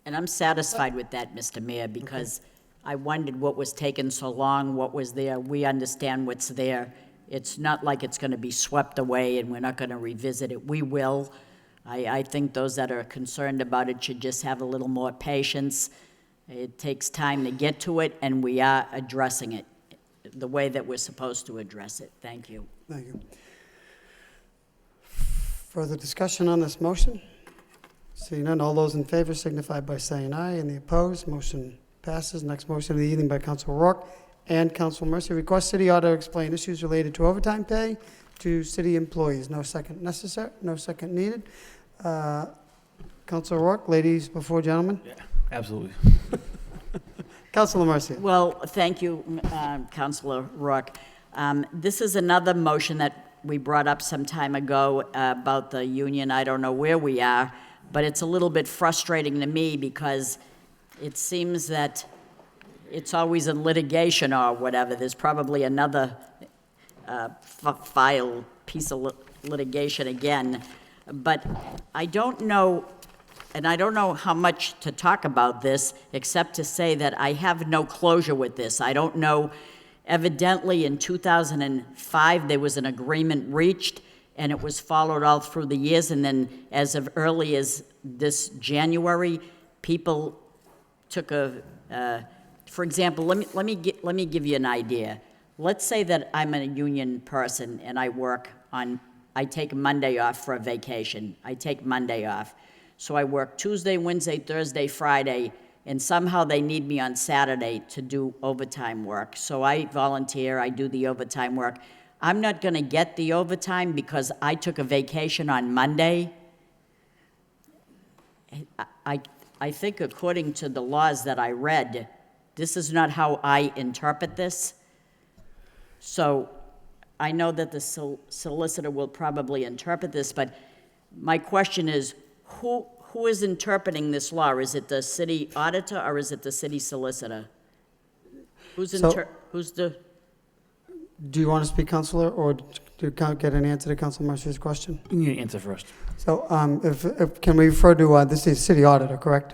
And I'm satisfied with that, Mr. Mayor, because I wondered what was taking so long, what was there. We understand what's there. It's not like it's going to be swept away and we're not going to revisit it. We will. I think those that are concerned about it should just have a little more patience. It takes time to get to it, and we are addressing it the way that we're supposed to address it. Thank you. Thank you. Further discussion on this motion? Seeing none, all those in favor signify by saying aye. Any opposed? Motion passes. Next motion of the evening by Councilor Rourke and Councilor Mercier. Request City Auditor explain issues related to overtime pay to city employees. No second necessary, no second needed. Councilor Rourke, ladies before gentlemen. Yeah, absolutely. Councilor Mercier. Well, thank you, Councilor Rourke. This is another motion that we brought up some time ago about the union. I don't know where we are, but it's a little bit frustrating to me because it seems that it's always in litigation or whatever. There's probably another file piece of litigation again. But I don't know, and I don't know how much to talk about this, except to say that I have no closure with this. I don't know. Evidently, in 2005, there was an agreement reached, and it was followed all through the years. And then, as of early as this January, people took for example, let me give you an idea. Let's say that I'm a union person and I take Monday off for a vacation. I take Monday off. So I work Tuesday, Wednesday, Thursday, Friday, and somehow they need me on Saturday to do overtime work. So I volunteer, I do the overtime work. I'm not going to get the overtime because I took a vacation on Monday. I think according to the laws that I read, this is not how I interpret this. So I know that the solicitor will probably interpret this, but my question is, who who is interpreting this law? Is it the city auditor or is it the city solicitor? Who's the? Do you want to speak, Counselor, or do you get an answer to Council Mercer's question? You need to answer first. So if can we refer to, this is city auditor, correct?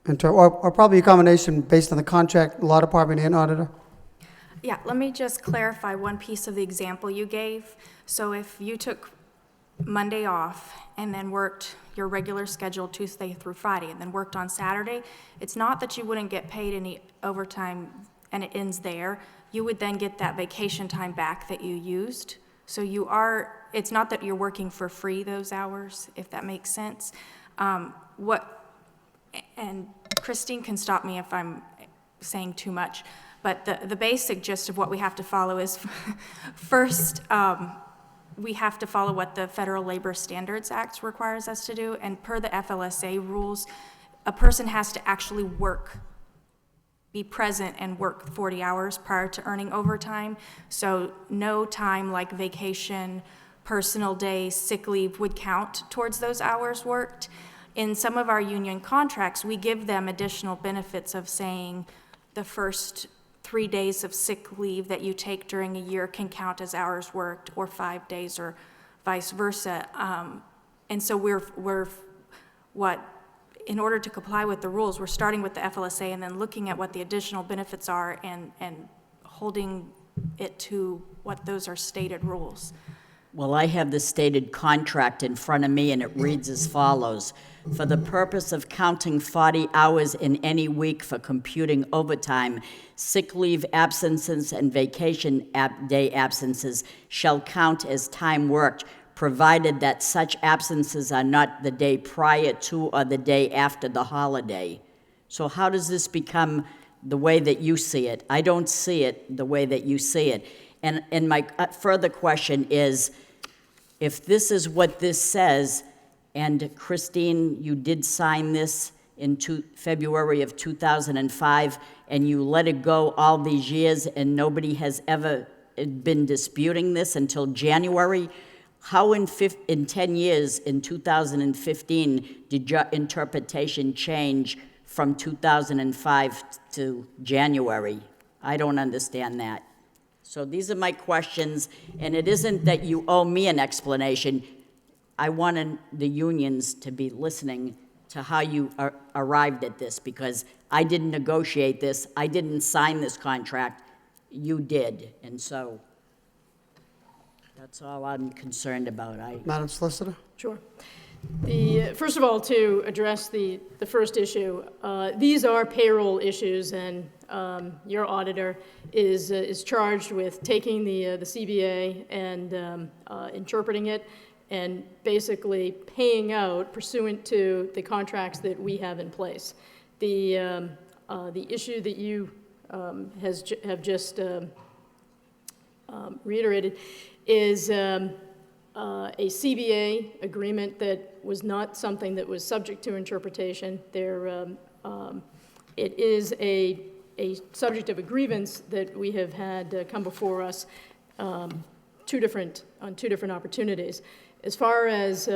Or probably a combination based on the contract, law department and auditor? Yeah, let me just clarify one piece of the example you gave. So if you took Monday off and then worked your regular schedule Tuesday through Friday and then worked on Saturday, it's not that you wouldn't get paid any overtime and it ends there. You would then get that vacation time back that you used. So it's not that you're working for free those hours, if that makes sense. And Christine can stop me if I'm saying too much, but the basic gist of what we have to follow is first, we have to follow what the Federal Labor Standards Act requires us to do, and per the FLSA rules, a person has to actually be present and work 40 hours prior to earning overtime. So no time like vacation, personal days, sick leave would count towards those hours worked. In some of our union contracts, we give them additional benefits of saying the first 3 days of sick leave that you take during a year can count as hours worked, or 5 days, or vice versa. And so in order to comply with the rules, we're starting with the FLSA and then looking at what the additional benefits are and holding it to what those are stated rules. Well, I have the stated contract in front of me, and it reads as follows. For the purpose of counting 40 hours in any week for computing overtime, sick leave absences and vacation day absences shall count as time worked, provided that such absences are not the day prior to or the day after the holiday. So how does this become the way that you see it? I don't see it the way that you see it. And my further question is, if this is what this says, and Christine, you did sign this in February of 2005, and you let it go all these years, and nobody has ever been disputing this until January, how in 10 years, in 2015, did your interpretation change from 2005 to January? I don't understand that. So these are my questions, and it isn't that you owe me an explanation. I wanted the unions to be listening to how you arrived at this, because I didn't negotiate this. I didn't sign this contract. You did, and so that's all I'm concerned about. Madam Solicitor? Sure. First of all, to address the first issue, these are payroll issues, and your auditor is charged with taking the CBA and interpreting it, and basically paying out pursuant to the contracts that we have in place. The issue that you have just reiterated is a CBA agreement that was not something that was subject to interpretation. It is a subject of a grievance that we have had come before us on two different opportunities. As far as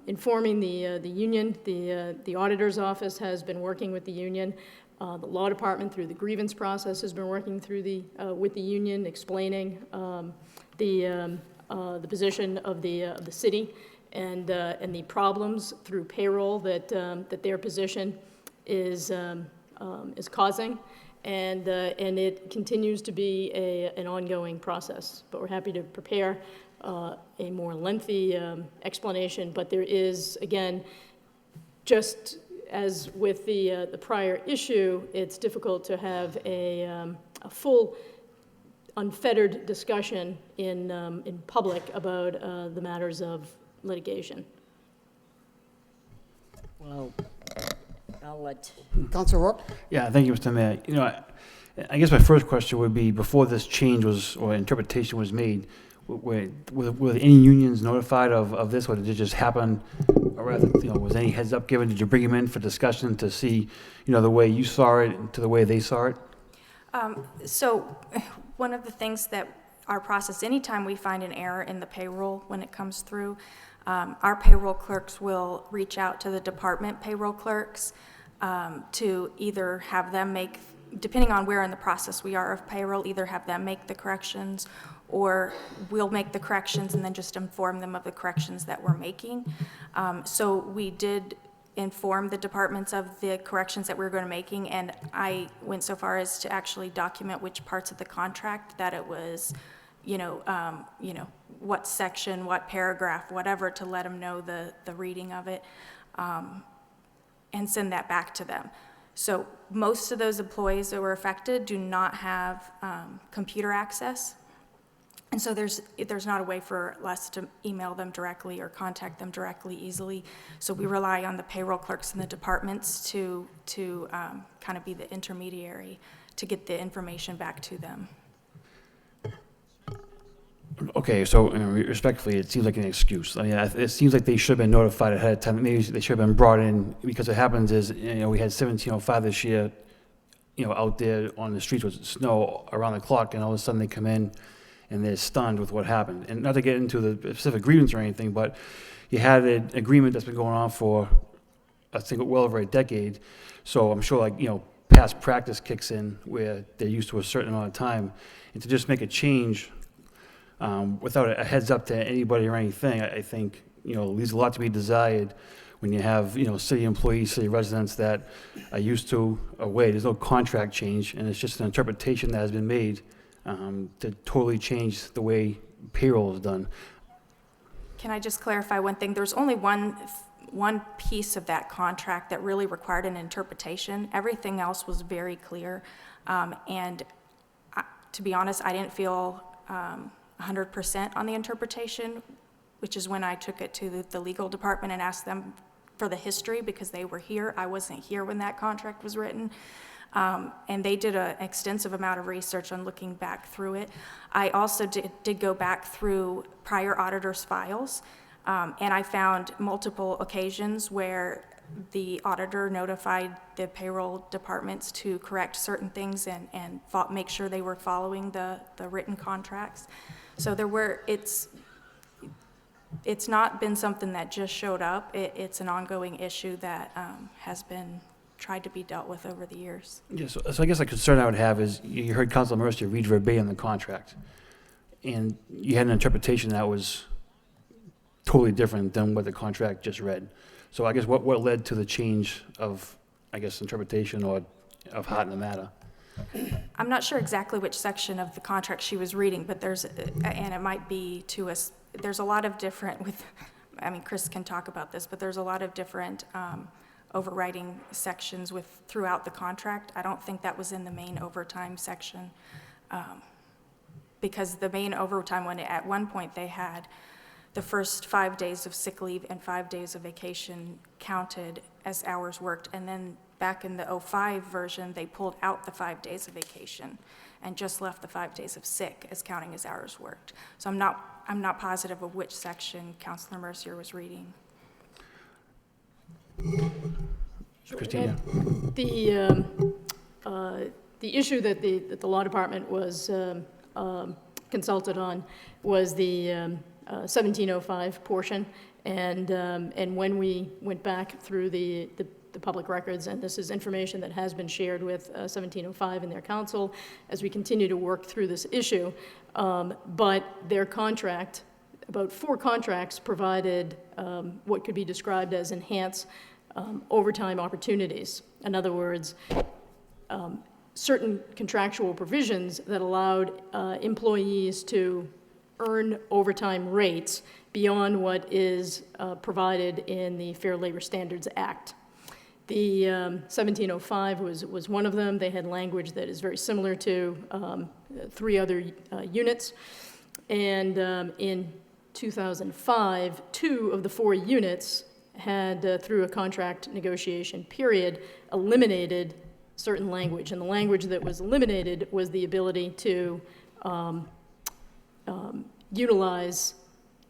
informing the union, the auditor's office has been working with the union. The law department, through the grievance process, has been working with the union, explaining the position of the city and the problems through payroll that their position is causing, and it continues to be an ongoing process. But we're happy to prepare a more lengthy explanation. But there is, again, just as with the prior issue, it's difficult to have a full, unfettered discussion in public about the matters of litigation. Well, I'll let Councilor Rourke? Yeah, thank you, Mr. Mayor. You know, I guess my first question would be, before this change was, or interpretation was made, were any unions notified of this, or did it just happen? Or rather, was any heads up given? Did you bring them in for discussion to see, the way you saw it to the way they saw it? So one of the things that our process, anytime we find an error in the payroll when it comes through, Our payroll clerks will reach out to the department payroll clerks to either have them make, depending on where in the process we are of payroll, either have them make the corrections, or we'll make the corrections and then just inform them of the corrections that we're making. So we did inform the departments of the corrections that we were going to making, and I went so far as to actually document which parts of the contract that it was, what section, what paragraph, whatever, to let them know the reading of it, and send that back to them. So most of those employees that were affected do not have computer access. And so there's not a way for us to email them directly or contact them directly easily. So we rely on the payroll clerks in the departments to kind of be the intermediary to get the information back to them. Okay, so respectfully, it seems like an excuse. I mean, it seems like they should have been notified ahead of time. Maybe they should have been brought in, because what happens is, we had 1705 this year, out there on the streets with snow around the clock, and all of a sudden they come in and they're stunned with what happened. And not to get into the specific grievance or anything, but you had an agreement that's been going on for, I think, well over a decade. So I'm sure, past practice kicks in where they're used to a certain amount of time. And to just make a change without a heads up to anybody or anything, I think, leaves a lot to be desired when you have, city employees, city residents that are used to a way. There's no contract change, and it's just an interpretation that has been made to totally change the way payroll is done. Can I just clarify one thing? There's only one piece of that contract that really required an interpretation. Everything else was very clear. And to be honest, I didn't feel 100% on the interpretation, which is when I took it to the legal department and asked them for the history, because they were here. I wasn't here when that contract was written. And they did an extensive amount of research on looking back through it. I also did go back through prior auditors' files, and I found multiple occasions where the auditor notified the payroll departments to correct certain things and make sure they were following the written contracts. So it's not been something that just showed up. It's an ongoing issue that has been tried to be dealt with over the years. Yeah, so I guess the concern I would have is, you heard Councilor Mercier read verbatim the contract, and you had an interpretation that was totally different than what the contract just read. So I guess what led to the change of, interpretation or of heart in the matter? I'm not sure exactly which section of the contract she was reading, but there's a lot of different, Chris can talk about this, but there's a lot of different overriding sections throughout the contract. I don't think that was in the main overtime section, because the main overtime one, at one point they had the first 5 days of sick leave and 5 days of vacation counted as hours worked, and then back in the 05 version, they pulled out the 5 days of vacation and just left the 5 days of sick as counting as hours worked. So I'm not positive of which section Councilor Mercier was reading. Christina? The issue that the law department was consulted on was the 1705 portion, and when we went back through the public records, and this is information that has been shared with 1705 and their counsel as we continue to work through this issue, but their contract, about 4 contracts provided what could be described as enhanced overtime opportunities. In other words, certain contractual provisions that allowed employees to earn overtime rates beyond what is provided in the Fair Labor Standards Act. The 1705 was one of them. They had language that is very similar to 3 other units. And in 2005, 2 of the 4 units had, through a contract negotiation period, eliminated certain language. And the language that was eliminated was the ability to utilize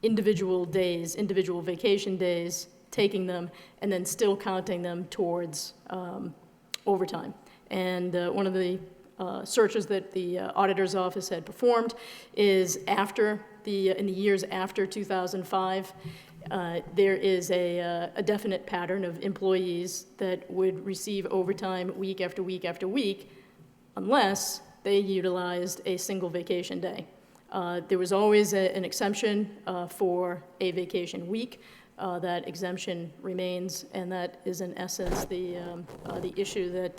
individual days, individual vacation days, taking them, and then still counting them towards overtime. And one of the searches that the auditor's office had performed is in the years after 2005, there is a definite pattern of employees that would receive overtime week after week after week unless they utilized a single vacation day. There was always an exemption for a vacation week. That exemption remains, and that is in essence the issue that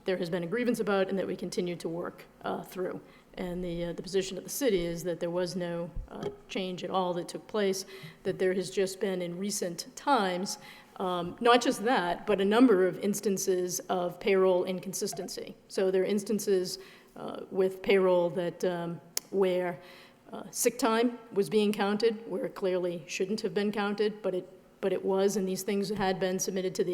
there has been a grievance about and that we continue to work through. And the position of the city is that there was no change at all that took place, that there has just been in recent times, not just that, but a number of instances of payroll inconsistency. So there are instances with payroll that where sick time was being counted, where it clearly shouldn't have been counted, but it was, and these things had been submitted to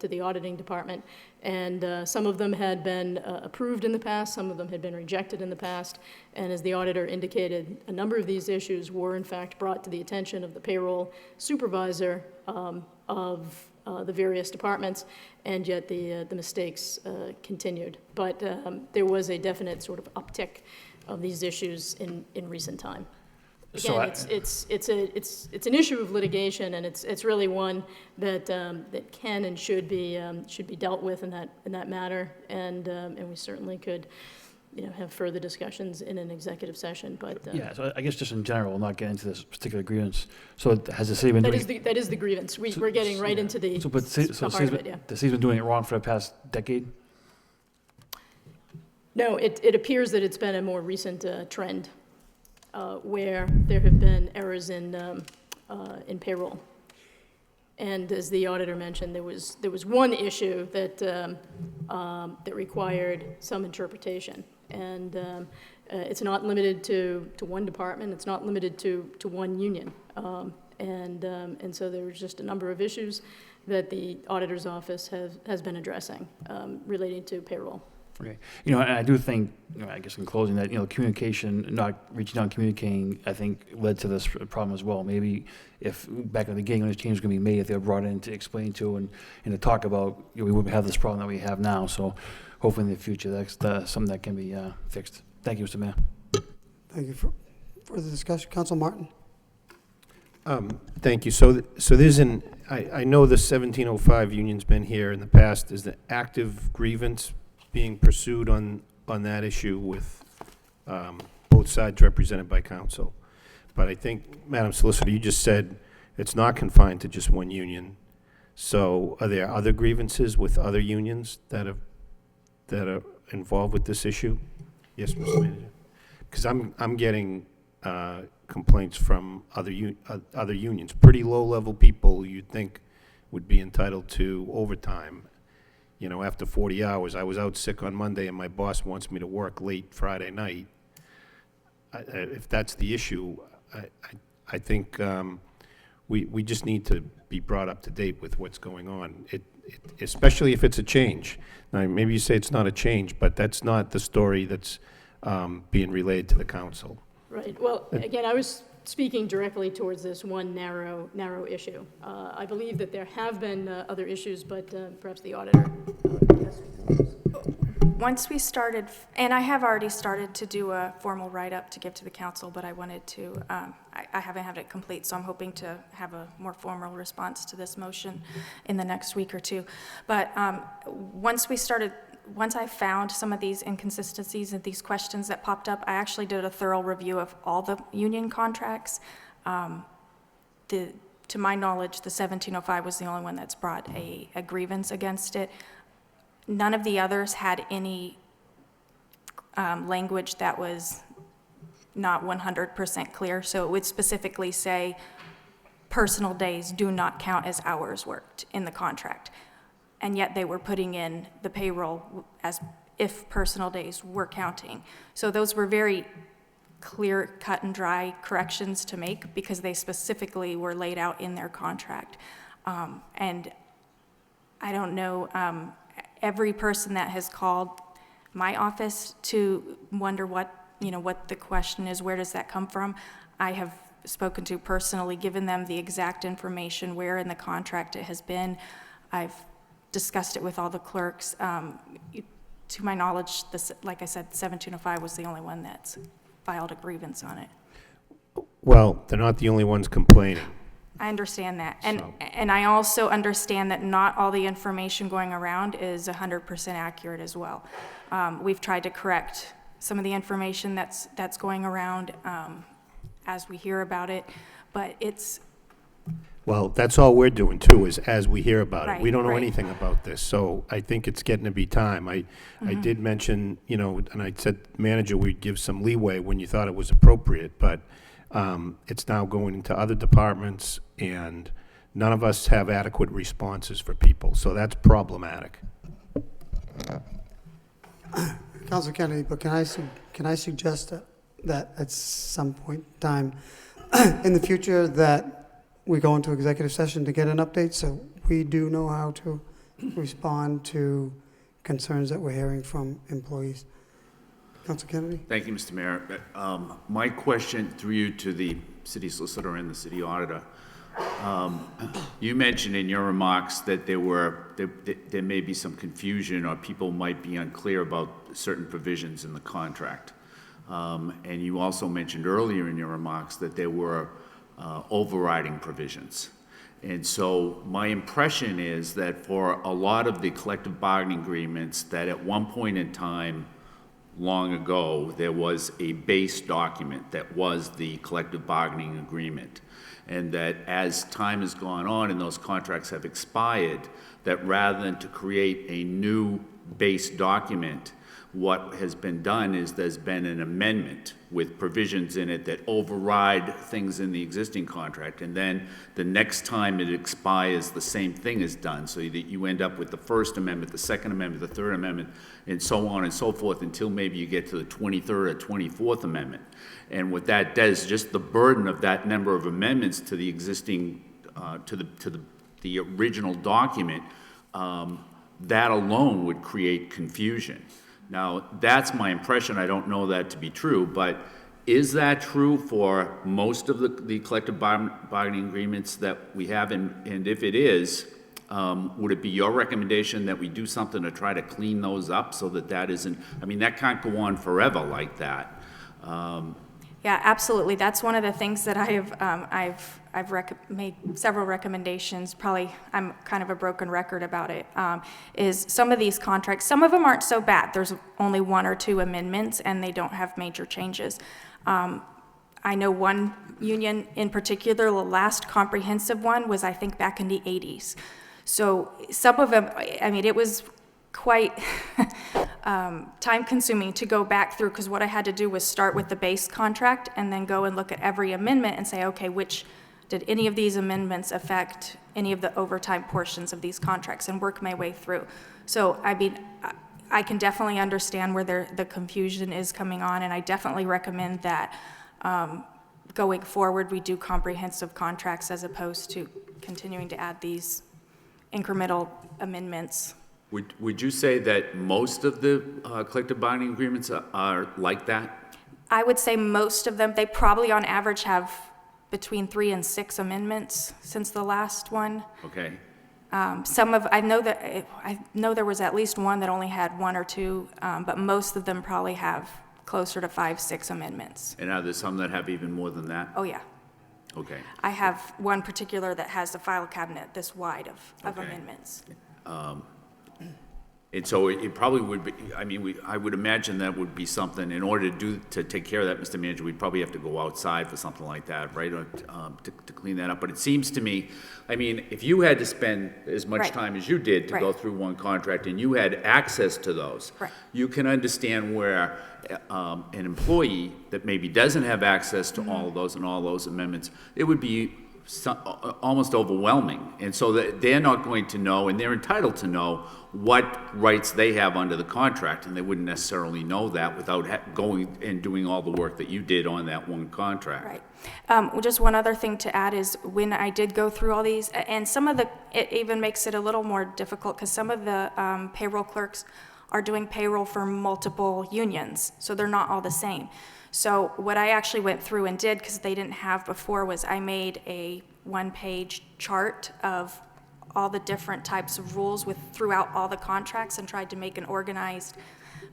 the auditing department. And some of them had been approved in the past, some of them had been rejected in the past. And as the auditor indicated, a number of these issues were in fact brought to the attention of the payroll supervisor of the various departments, and yet the mistakes continued. But there was a definite sort of uptick of these issues in recent time. Again, it's an issue of litigation, and it's really one that that can and should be dealt with in that matter, and we certainly could, have further discussions in an executive session. But yeah, so I guess just in general, we'll not get into this particular grievance. So has the city been doing? That is the grievance. We're getting right into the So, but the heart of it. Yeah. The city's been doing it wrong for the past decade. No, it appears that it's been a more recent trend where there have been errors in payroll. And as the auditor mentioned, there was one issue that that required some interpretation, and it's not limited to one department. It's not limited to one union, and so there was just a number of issues that the auditor's office has been addressing relating to payroll. Okay. And I do think, I guess in closing that, communication, not reaching out and communicating, I think led to this problem as well. Maybe if back in the beginning when this change was going to be made, if they were brought in to explain to and to talk about, we wouldn't have this problem that we have now. So hopefully in the future, that's something that can be fixed. Thank you, Mr. Mayor. Thank you. For the discussion, Council Martin. Thank you. So there's I know the 1705 union's been here in the past. Is the active grievance being pursued on that issue with both sides represented by counsel? But I think, Madam Solicitor, you just said it's not confined to just one union. So are there other grievances with other unions that are involved with this issue? Yes, Mr. Manager. Because I'm getting complaints from other unions, pretty low-level people you'd think would be entitled to overtime. After 40 hours, I was out sick on Monday and my boss wants me to work late Friday night. If that's the issue, I think we just need to be brought up to date with what's going on, especially if it's a change. Now, maybe you say it's not a change, but that's not the story that's being relayed to the council. Right. Well, again, I was speaking directly towards this one narrow issue. I believe that there have been other issues, but perhaps the auditor. Once we started, and I have already started to do a formal write-up to give to the council, but I wanted to, I haven't had it complete, so I'm hoping to have a more formal response to this motion in the next week or two. But once I found some of these inconsistencies and these questions that popped up, I actually did a thorough review of all the union contracts. To my knowledge, the 1705 was the only one that's brought a grievance against it. None of the others had any language that was not 100% clear. So it would specifically say personal days do not count as hours worked in the contract. And yet they were putting in the payroll as if personal days were counting. So those were very clear, cut and dry corrections to make because they specifically were laid out in their contract. And I don't know, every person that has called my office to wonder what the question is, where does that come from, I have spoken to personally, given them the exact information, where in the contract it has been. I've discussed it with all the clerks. To my knowledge, like I said, 1705 was the only one that's filed a grievance on it. Well, they're not the only ones complaining. I understand that. And I also understand that not all the information going around is 100% accurate as well. We've tried to correct some of the information that's going around as we hear about it, but it's... Well, that's all we're doing too, is as we hear about it. We Right, don't know right. anything about this, so I think it's getting to be time. I did mention, and I said, manager, we'd give some leeway when you thought it was appropriate, but it's now going into other departments, and none of us have adequate responses for people, so that's problematic. Councilor Kennedy, but can I suggest that at some point in time in the future that we go into executive session to get an update so we do know how to respond to concerns that we're hearing from employees? Councilor Kennedy? Thank you, Mr. Mayor. My question through you to the city solicitor and the city auditor. You mentioned in your remarks that there may be some confusion or people might be unclear about certain provisions in the contract. And you also mentioned earlier in your remarks that there were overriding provisions. And so my impression is that for a lot of the collective bargaining agreements, that at one point in time long ago, there was a base document that was the collective bargaining agreement. And that as time has gone on and those contracts have expired, that rather than to create a new base document, what has been done is there's been an amendment with provisions in it that override things in the existing contract, and then the next time it expires, the same thing is done, so that you end up with the First Amendment, the Second Amendment, the Third Amendment, and so on and so forth, until maybe you get to the 23rd or 24th Amendment. And what that does, just the burden of that number of amendments to the existing, to the original document, that alone would create confusion. Now, that's my impression. I don't know that to be true, but is that true for most of the collective bargaining agreements that we have? And if it is, would it be your recommendation that we do something to try to clean those up so that that isn't, I mean, that can't go on forever like that. Yeah, absolutely. That's one of the things that I've made several recommendations. Probably I'm kind of a broken record about it. Is some of these contracts, some of them aren't so bad. There's only 1 or 2 amendments, and they don't have major changes. I know one union in particular, the last comprehensive one was, I think, back in the 80s. So some of them, I mean, it was quite time-consuming to go back through, because what I had to do was start with the base contract and then go and look at every amendment and say, okay, did any of these amendments affect any of the overtime portions of these contracts, and work my way through. So, I mean, I can definitely understand where the confusion is coming on, and I definitely recommend that going forward we do comprehensive contracts as opposed to continuing to add these incremental amendments. Would you say that most of the collective bargaining agreements are like that? I would say most of them, they probably on average have between 3 and 6 amendments since the last one. Okay. I know there was at least one that only had 1 or 2, but most of them probably have closer to 5, 6 amendments. And are there some that have even more than that? Oh, yeah. Okay. I have one particular that has a file cabinet this wide of Okay. amendments. And so it probably would be, I mean, I would imagine that would be something, in order to take care of that, Mr. Manager, we'd probably have to go outside for something like that, right, or to clean that up. But it seems to me, I mean, if you had to spend as much Right. time as you did to go through one contract and you had access to those, Right. you can understand where an employee that maybe doesn't have access to all of those and all those amendments, it would be almost overwhelming. And so that they're not going to know, and they're entitled to know, what rights they have under the contract, and they wouldn't necessarily know that without going and doing all the work that you did on that one contract. Right. Well, just one other thing to add is when I did go through all these, and it even makes it a little more difficult, because some of the payroll clerks are doing payroll for multiple unions, so they're not all the same. So what I actually went through and did, because they didn't have before, was I made a 1-page chart of all the different types of rules throughout all the contracts, and tried to make an organized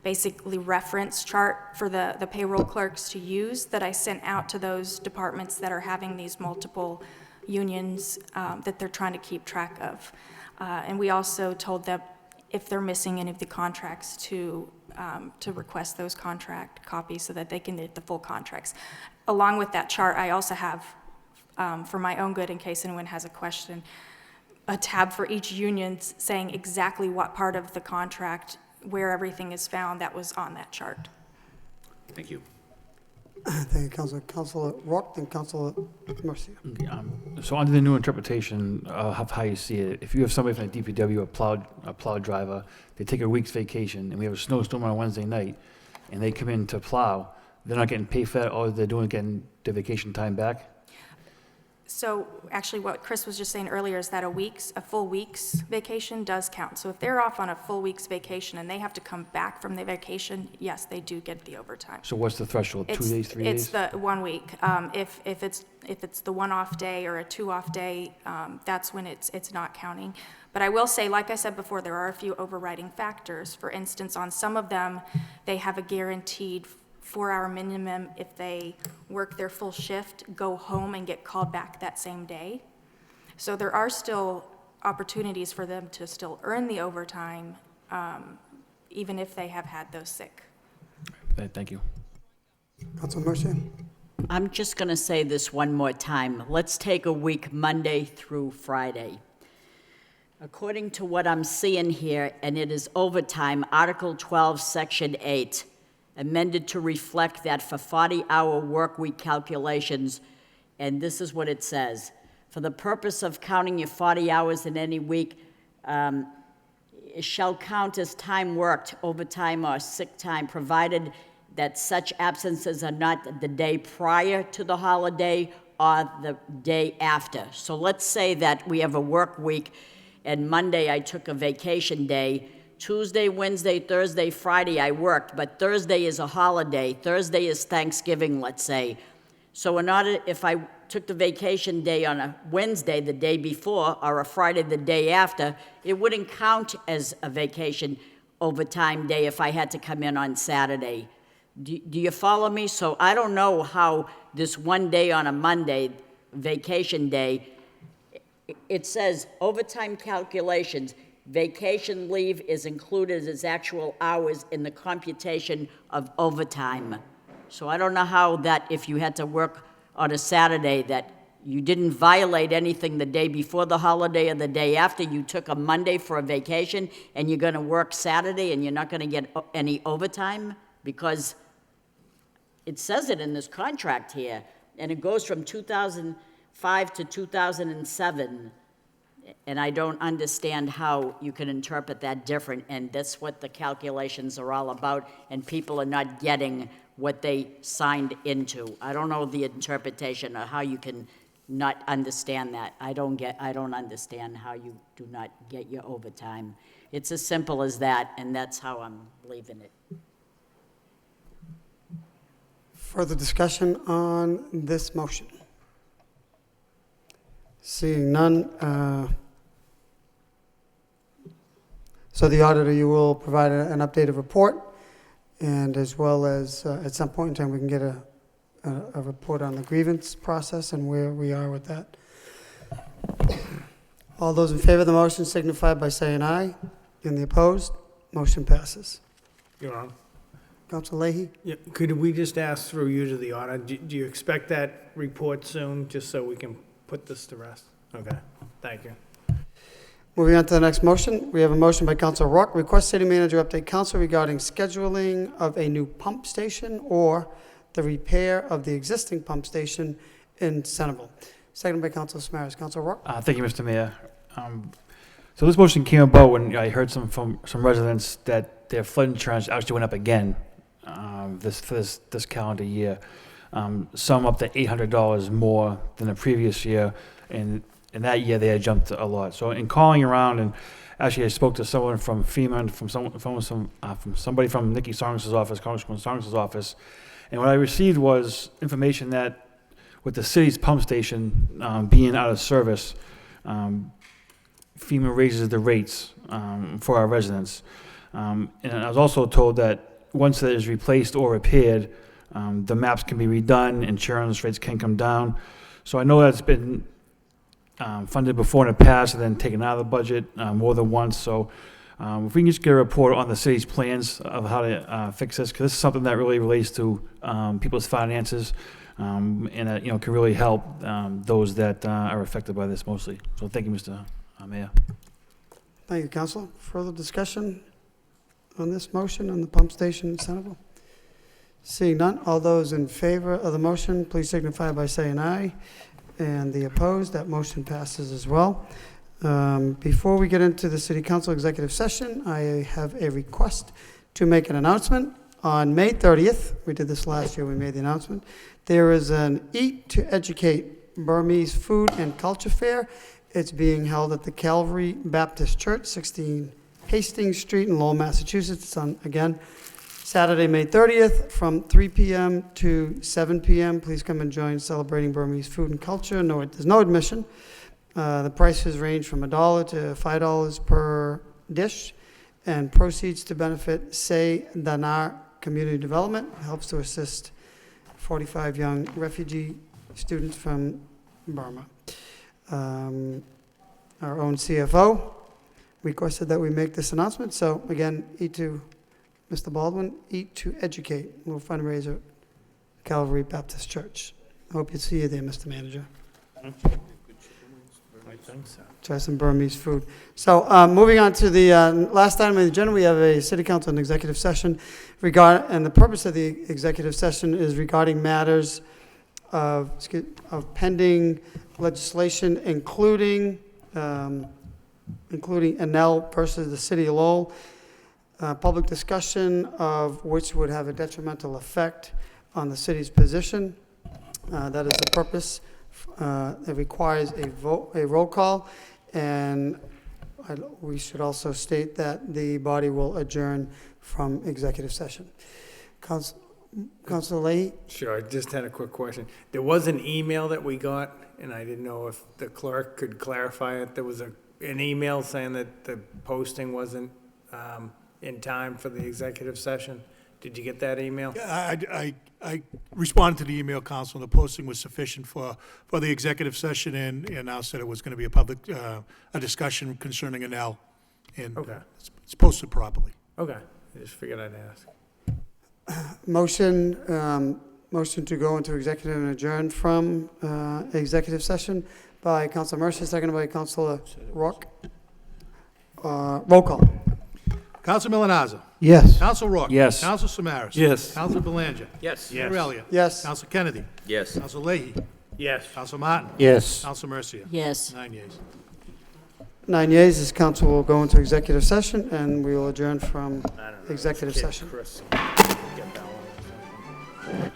basically reference chart for the payroll clerks to use that I sent out to those departments that are having these multiple unions that they're trying to keep track of. And we also told them if they're missing any of the contracts to request those contract copies so that they can get the full contracts. Along with that chart, I also have, for my own good, in case anyone has a question, a tab for each union saying exactly what part of the contract, where everything is found, that was on that chart. Thank you. Thank you, Councilor. Councilor Rourke, then Councilor Mercia. So under the new interpretation of how you see it, if you have somebody from the DPW, a plow driver, they take a week's vacation, and we have a snowstorm on a Wednesday night, and they come in to plow, they're not getting paid for that, all they're doing is getting their vacation time back? So actually what Chris was just saying earlier is that a full week's vacation does count. So if they're off on a full week's vacation and they have to come back from their vacation, yes, they do get the overtime. So what's the threshold, 2 days, 3 days? It's the 1 week. If it's the one off day or a 2 off day, that's when it's not counting. But I will say, like I said before, there are a few overriding factors. For instance, on some of them, they have a guaranteed 4-hour minimum if they work their full shift, go home and get called back that same day. So there are still opportunities for them to still earn the overtime, even if they have had those sick. Thank you. Councilor Mercia. I'm just going to say this one more time. Let's take a week, Monday through Friday. According to what I'm seeing here, and it is overtime, Article 12, Section 8, amended to reflect that for 40-hour work week calculations, and this is what it says. For the purpose of counting your 40 hours in any week, it shall count as time worked, overtime or sick time, provided that such absences are not the day prior to the holiday or the day after. So let's say that we have a work week, and Monday I took a vacation day. Tuesday, Wednesday, Thursday, Friday, I worked, but Thursday is a holiday. Thursday is Thanksgiving, let's say. So if I took the vacation day on a Wednesday the day before or a Friday the day after, it wouldn't count as a vacation overtime day if I had to come in on Saturday. Do you follow me? So I don't know how this one day on a Monday, vacation day, it says overtime calculations, vacation leave is included as actual hours in the computation of overtime. So I don't know how that, if you had to work on a Saturday, that you didn't violate anything the day before the holiday or the day after. You took a Monday for a vacation and you're going to work Saturday and you're not going to get any overtime, because it says it in this contract here, and it goes from 2005 to 2007. And I don't understand how you can interpret that different, and that's what the calculations are all about, and people are not getting what they signed into. I don't know the interpretation or how you can not understand that. I don't understand how you do not get your overtime. It's as simple as that, and that's how I'm leaving it. Further discussion on this motion? Seeing none, so the auditor, you will provide an updated report, and as well as at some point in time we can get a report on the grievance process and where we are with that. All those in favor of the motion signify by saying aye. And the opposed, motion passes. Your Honor. Councilor Leahy? Yeah, could we just ask through you to the auditor, do you expect that report soon, just so we can put this to rest? Okay, thank you. Moving on to the next motion, we have a motion by Councilor Rourke, request city manager update council regarding scheduling of a new pump station or the repair of the existing pump station in Centerville. Seconded by Councilor Samaras. Councilor Rourke? Thank you, Mr. Mayor. So this motion came about when I heard from some residents that their flood insurance actually went up again this calendar year. Some up to $800 more than the previous year, and in that year they had jumped a lot. So in calling around, and actually I spoke to someone from FEMA and from somebody from Nikki Songs' office, Congresswoman Songs' office, and what I received was information that with the city's pump station being out of service, FEMA raises the rates for our residents. And I was also told that once it is replaced or repaired, the maps can be redone, insurance rates can come down. So I know that's been funded before in the past and then taken out of the budget more than once. So if we can just get a report on the city's plans of how to fix this, because this is something that really relates to people's finances, and that, can really help those that are affected by this mostly. So thank you, Mr. Mayor. Thank you, Councilor. Further discussion on this motion on the pump station in Centerville? Seeing none, all those in favor of the motion, please signify by saying aye. And the opposed, that motion passes as well. Before we get into the City Council executive session, I have a request to make an announcement. On May 30th, we did this last year, we made the announcement, there is an Eat to Educate Burmese Food and Culture Fair. It's being held at the Calvary Baptist Church, 16 Hastings Street in Lowell, Massachusetts. It's on, again, Saturday, May 30th, from 3 p.m. to 7 p.m. Please come and join celebrating Burmese food and culture. No, there's no admission. The prices range from $1 to $5 per dish, and proceeds to benefit Say Danar Community Development helps to assist 45 young refugee students from Burma. Our own CFO requested that we make this announcement. So again, Mr. Baldwin, Eat to Educate, a little fundraiser, Calvary Baptist Church. Hope to see you there, Mr. Manager. I think so. Try some Burmese food. So moving on to the last item on the agenda, we have a City Council and executive session and the purpose of the executive session is regarding matters of pending legislation, including Enel versus the City of Lowell. Public discussion of which would have a detrimental effect on the city's position. That is the purpose. It requires a roll call, and we should also state that the body will adjourn from executive session. Councilor Leahy? Sure, I just had a quick question. There was an email that we got, and I didn't know if the clerk could clarify it. There was an email saying that the posting wasn't in time for the executive session. Did you get that email? Yeah, I responded to the email, Council, and the posting was sufficient for the executive session, and announced that it was going to be a public, a discussion concerning Enel, and Okay. it's posted properly. Okay, I just figured I'd ask. Motion to go into executive and adjourn from executive session by Councilor Mercer, seconded by Councilor Rourke. Roll call. Council Milonazo. Yes. Council Rourke. Yes. Council Samaras. Yes. Council Belanger. Yes. Yes. Elliott. Yes. Council Kennedy. Yes. Council Leahy. Yes. Council Martin. Yes. Council Mercia. Yes. 9 yeas. 9 yeas, this council will go into executive session, and we will adjourn from I don't know. executive Kid session. Chris, get that one or something.